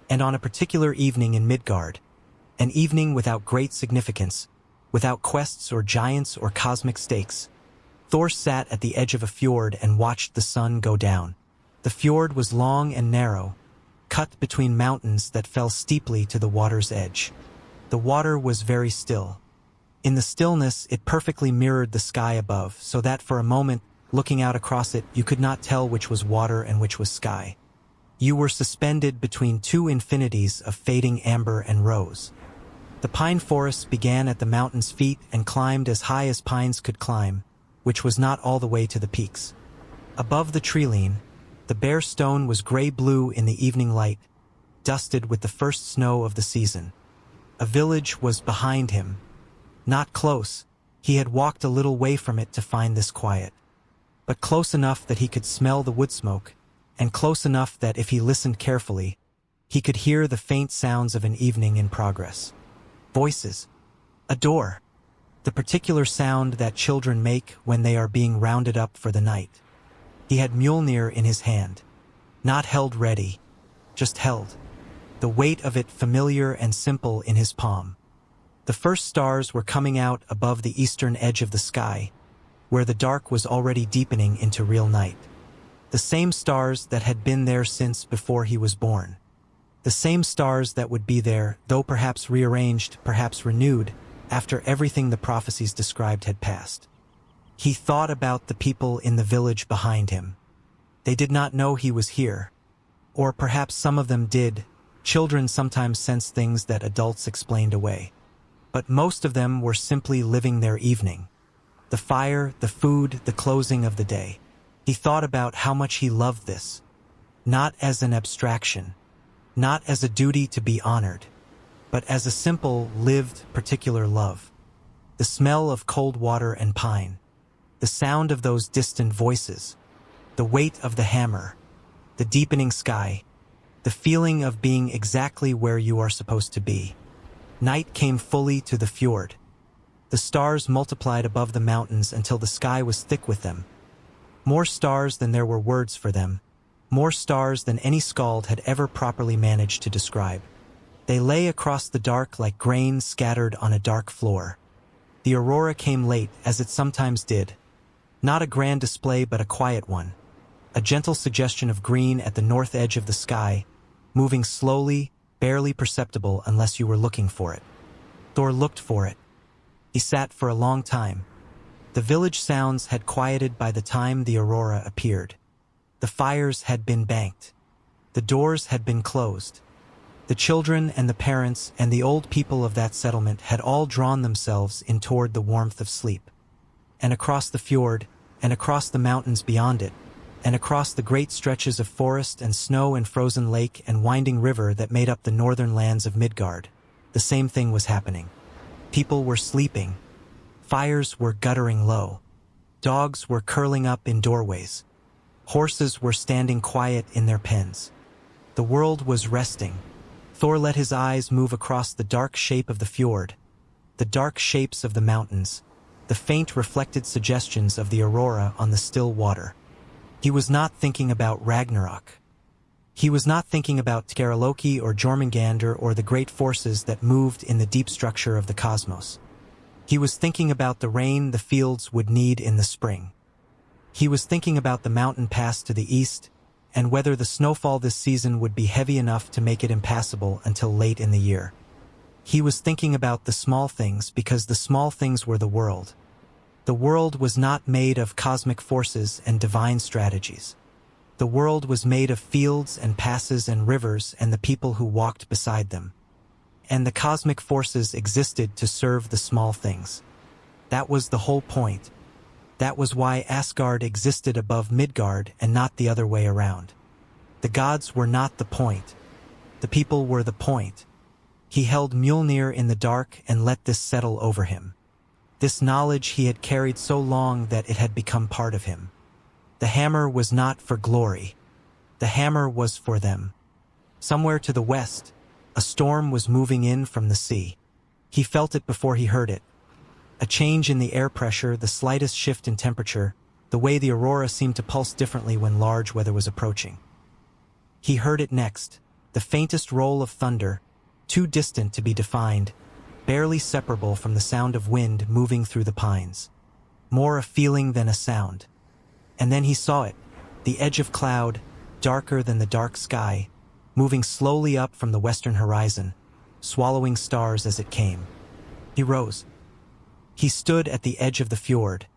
And on a particular evening in Midgard, An evening without great significance, without quests or giants or cosmic stakes. Thor sat at the edge of a fjord and watched the sun go down. The fjord was long and narrow, cut between mountains that fell steeply to the water's edge. The water was very still. In the stillness, it perfectly mirrored the sky above, so that for a moment, looking out across it, you could not tell which was water and which was sky. You were suspended between two infinities of fading amber and rose. The pine forest began at the mountain's feet and climbed as high as pines could climb, which was not all the way to the peaks. Above the tree-line, the bare stone was gray-blue in the evening light, dusted with the first snow of the season. A village was behind him. Not close, he had walked a little way from it to find this quiet. But close enough that he could smell the wood smoke, and close enough that if he listened carefully, he could hear the faint sounds of an evening in progress. Voices. A door. The particular sound that children make when they are being rounded up for the night. He had Mjolnir in his hand. Not held ready, just held. The weight of it familiar and simple in his palm. The first stars were coming out above the eastern edge of the sky, where the dark was already deepening into real night. The same stars that had been there since before he was born. The same stars that would be there, though perhaps rearranged, perhaps renewed, after everything the prophecies described had passed. He thought about the people in the village behind him. They did not know he was here. Or perhaps some of them did. Children sometimes sense things that adults explained away. But most of them were simply living their evening. The fire, the food, the closing of the day. He thought about how much he loved this. Not as an abstraction. Not as a duty to be honored. But as a simple, lived, particular love. The smell of cold water and pine. The sound of those distant voices. The weight of the hammer. The deepening sky. The feeling of being exactly where you are supposed to be. Night came fully to the fjord. The stars multiplied above the mountains until the sky was thick with them. More stars than there were words for them. More stars than any skald had ever properly managed to describe. They lay across the dark like grain scattered on a dark floor. The aurora came late, as it sometimes did. Not a grand display, but a quiet one. A gentle suggestion of green at the north edge of the sky, moving slowly, barely perceptible unless you were looking for it. Thor looked for it. He sat for a long time. The village sounds had quieted by the time the aurora appeared. The fires had been banked. The doors had been closed. The children and the parents and the old people of that settlement had all drawn themselves in toward the warmth of sleep. And across the fjord, and across the mountains beyond it, and across the great stretches of forest and snow and frozen lake and winding river that made up the northern lands of Midgard, the same thing was happening. People were sleeping. Fires were guttering low. Dogs were curling up in doorways. Horses were standing quiet in their pens. The world was resting. Thor let his eyes move across the dark shape of the fjord, the dark shapes of the mountains, the faint reflected suggestions of the aurora on the still water. He was not thinking about Ragnarok. He was not thinking about Útgarða-Loki or Jörmungandr or the great forces that moved in the deep structure of the cosmos. He was thinking about the rain the fields would need in the spring. He was thinking about the mountain pass to the east, and whether the snowfall this season would be heavy enough to make it impassable until late in the year. He was thinking about the small things because the small things were the world. The world was not made of cosmic forces and divine strategies. The world was made of fields and passes and rivers and the people who walked beside them. And the cosmic forces existed to serve the small things. That was the whole point. That was why Asgard existed above Midgard and not the other way around. The gods were not the point. The people were the point. He held Mjolnir in the dark and let this settle over him. This knowledge he had carried so long that it had become part of him. The hammer was not for glory. The hammer was for them. Somewhere to the west, a storm was moving in from the sea. He felt it before he heard it. A change in the air pressure, the slightest shift in temperature, the way the aurora seemed to pulse differently when large weather was approaching. He heard it next, the faintest roll of thunder, too distant to be defined, barely separable from the sound of wind moving through the pines. More a feeling than a sound. And then he saw it, the edge of cloud, darker than the dark sky, moving slowly up from the western horizon, swallowing stars as it came. He rose. He stood at the edge of the fjord,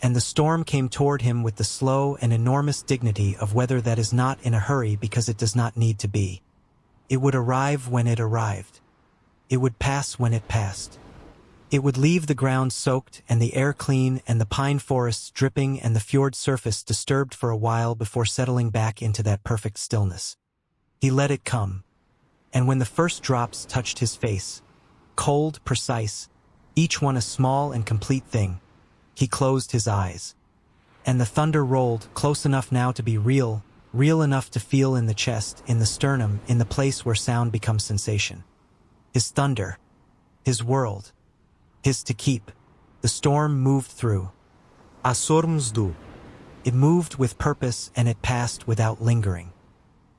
and the storm came toward him with the slow and enormous dignity of weather that is not in a hurry because it does not need to be. It would arrive when it arrived. It would pass when it passed. It would leave the ground soaked and the air clean and the pine forests dripping and the fjord surface disturbed for a while before settling back into that perfect stillness. He let it come. And when the first drops touched his face, cold, precise, each one a small and complete thing, he closed his eyes. And the thunder rolled, close enough now to be real, real enough to feel in the chest, in the sternum, in the place where sound becomes sensation. His thunder. His world. His to keep. The storm moved through. Asormsdu. It moved with purpose and it passed without lingering.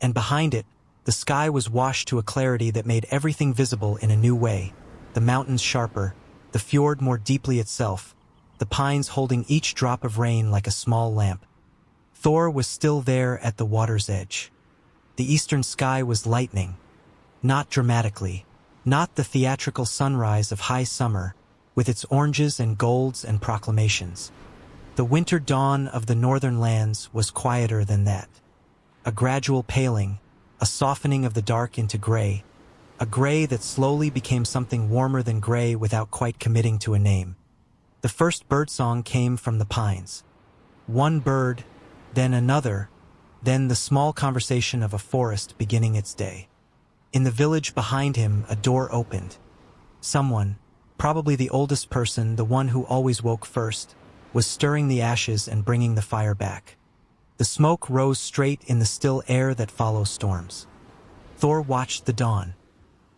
And behind it, the sky was washed to a clarity that made everything visible in a new way, the mountains sharper, the fjord more deeply itself, the pines holding each drop of rain like a small lamp. Thor was still there at the water's edge. The eastern sky was lightening, not dramatically, not the theatrical sunrise of high summer, with its oranges and golds and proclamations. The winter dawn of the northern lands was quieter than that. A gradual paling, a softening of the dark into gray, a gray that slowly became something warmer than gray without quite committing to a name. The first birdsong came from the pines. One bird, then another, then the small conversation of a forest beginning its day. In the village behind him, a door opened. Someone, probably the oldest person, the one who always woke first, was stirring the ashes and bringing the fire back. The smoke rose straight in the still air that follows storms. Thor watched the dawn.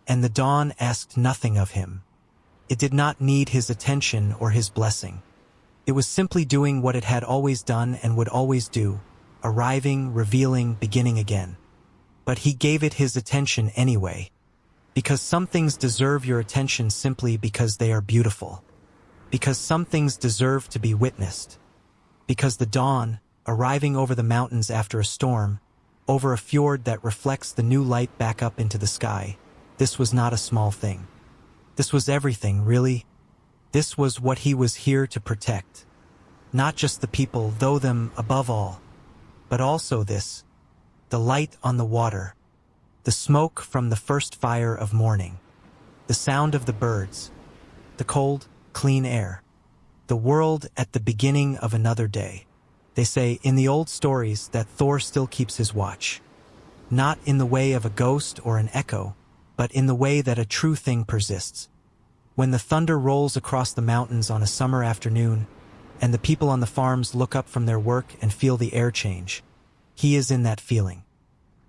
And the dawn asked nothing of him. It did not need his attention or his blessing. It was simply doing what it had always done and would always do, arriving, revealing, beginning again. But he gave it his attention anyway, because some things deserve your attention simply because they are beautiful, because some things deserve to be witnessed, because the dawn, arriving over the mountains after a storm, over a fjord that reflects the new light back up into the sky, this was not a small thing. This was everything, really. This was what he was here to protect. Not just the people, though them above all, but also this, the light on the water, the smoke from the first fire of morning, the sound of the birds, the cold, clean air, the world at the beginning of another day. They say in the old stories that Thor still keeps his watch. Not in the way of a ghost or an echo, but in the way that a true thing persists. When the thunder rolls across the mountains on a summer afternoon, and the people on the farms look up from their work and feel the air change, he is in that feeling.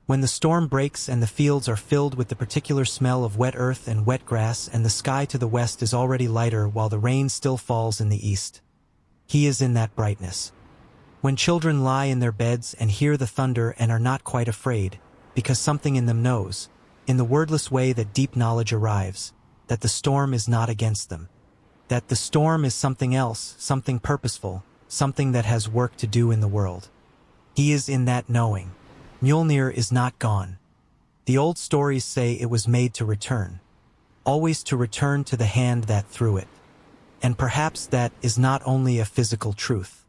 When the storm breaks and the fields are filled with the particular smell of wet earth and wet grass and the sky to the west is already lighter while the rain still falls in the east, he is in that brightness. When children lie in their beds and hear the thunder and are not quite afraid, because something in them knows, in the wordless way that deep knowledge arrives, that the storm is not against them, that the storm is something else, something purposeful, something that has work to do in the world. He is in that knowing. Mjolnir is not gone. The old stories say it was made to return, always to return to the hand that threw it. And perhaps that is not only a physical truth.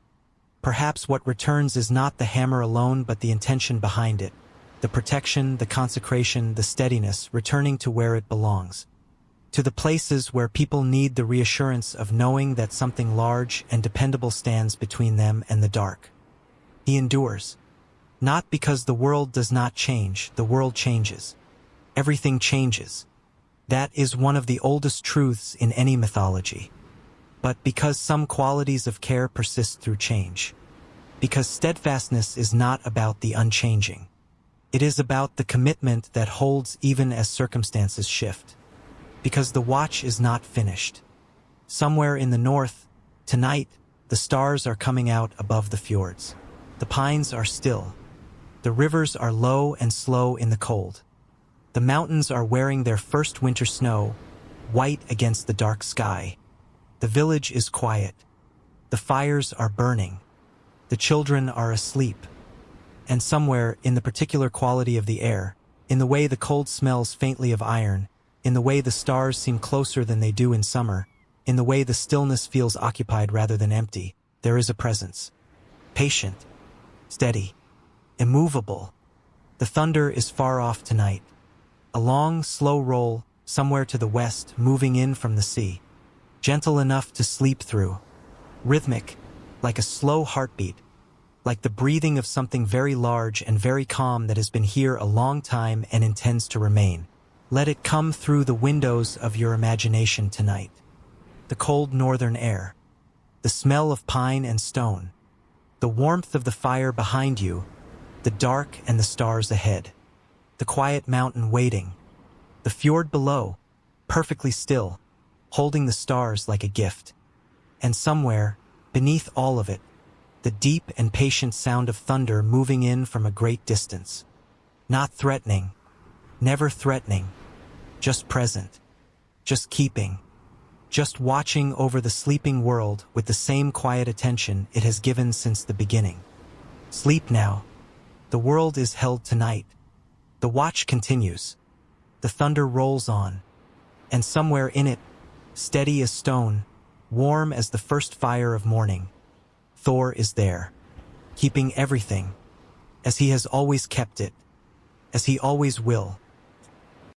Perhaps what returns is not the hammer alone but the intention behind it, the protection, the consecration, the steadiness, returning to where it belongs. To the places where people need the reassurance of knowing that something large and dependable stands between them and the dark. He endures. Not because the world does not change, the world changes. Everything changes. That is one of the oldest truths in any mythology. But because some qualities of care persist through change. Because steadfastness is not about the unchanging. It is about the commitment that holds even as circumstances shift. Because the watch is not finished. Somewhere in the north, tonight, the stars are coming out above the fjords. The pines are still. The rivers are low and slow in the cold. The mountains are wearing their first winter snow, white against the dark sky. The village is quiet. The fires are burning. The children are asleep. And somewhere, in the particular quality of the air, in the way the cold smells faintly of iron, in the way the stars seem closer than they do in summer, in the way the stillness feels occupied rather than empty, there is a presence. Patient, steady, immovable. The thunder is far off tonight. A long, slow roll, somewhere to the west, moving in from the sea. Gentle enough to sleep through. Rhythmic, like a slow heartbeat. Like the breathing of something very large and very calm that has been here a long time and intends to remain. Let it come through the windows of your imagination tonight. The cold northern air. The smell of pine and stone. The warmth of the fire behind you. The dark and the stars ahead. The quiet mountain waiting. The fjord below, perfectly still, holding the stars like a gift. And somewhere, beneath all of it, the deep and patient sound of thunder moving in from a great distance. Not threatening, never threatening, just present, just keeping, just watching over the sleeping world with the same quiet attention it has given since the beginning. Sleep now. The world is held tonight. The watch continues. The thunder rolls on. And somewhere in it, steady as stone, warm as the first fire of morning, Thor is there, keeping everything, as he has always kept it, as he always will.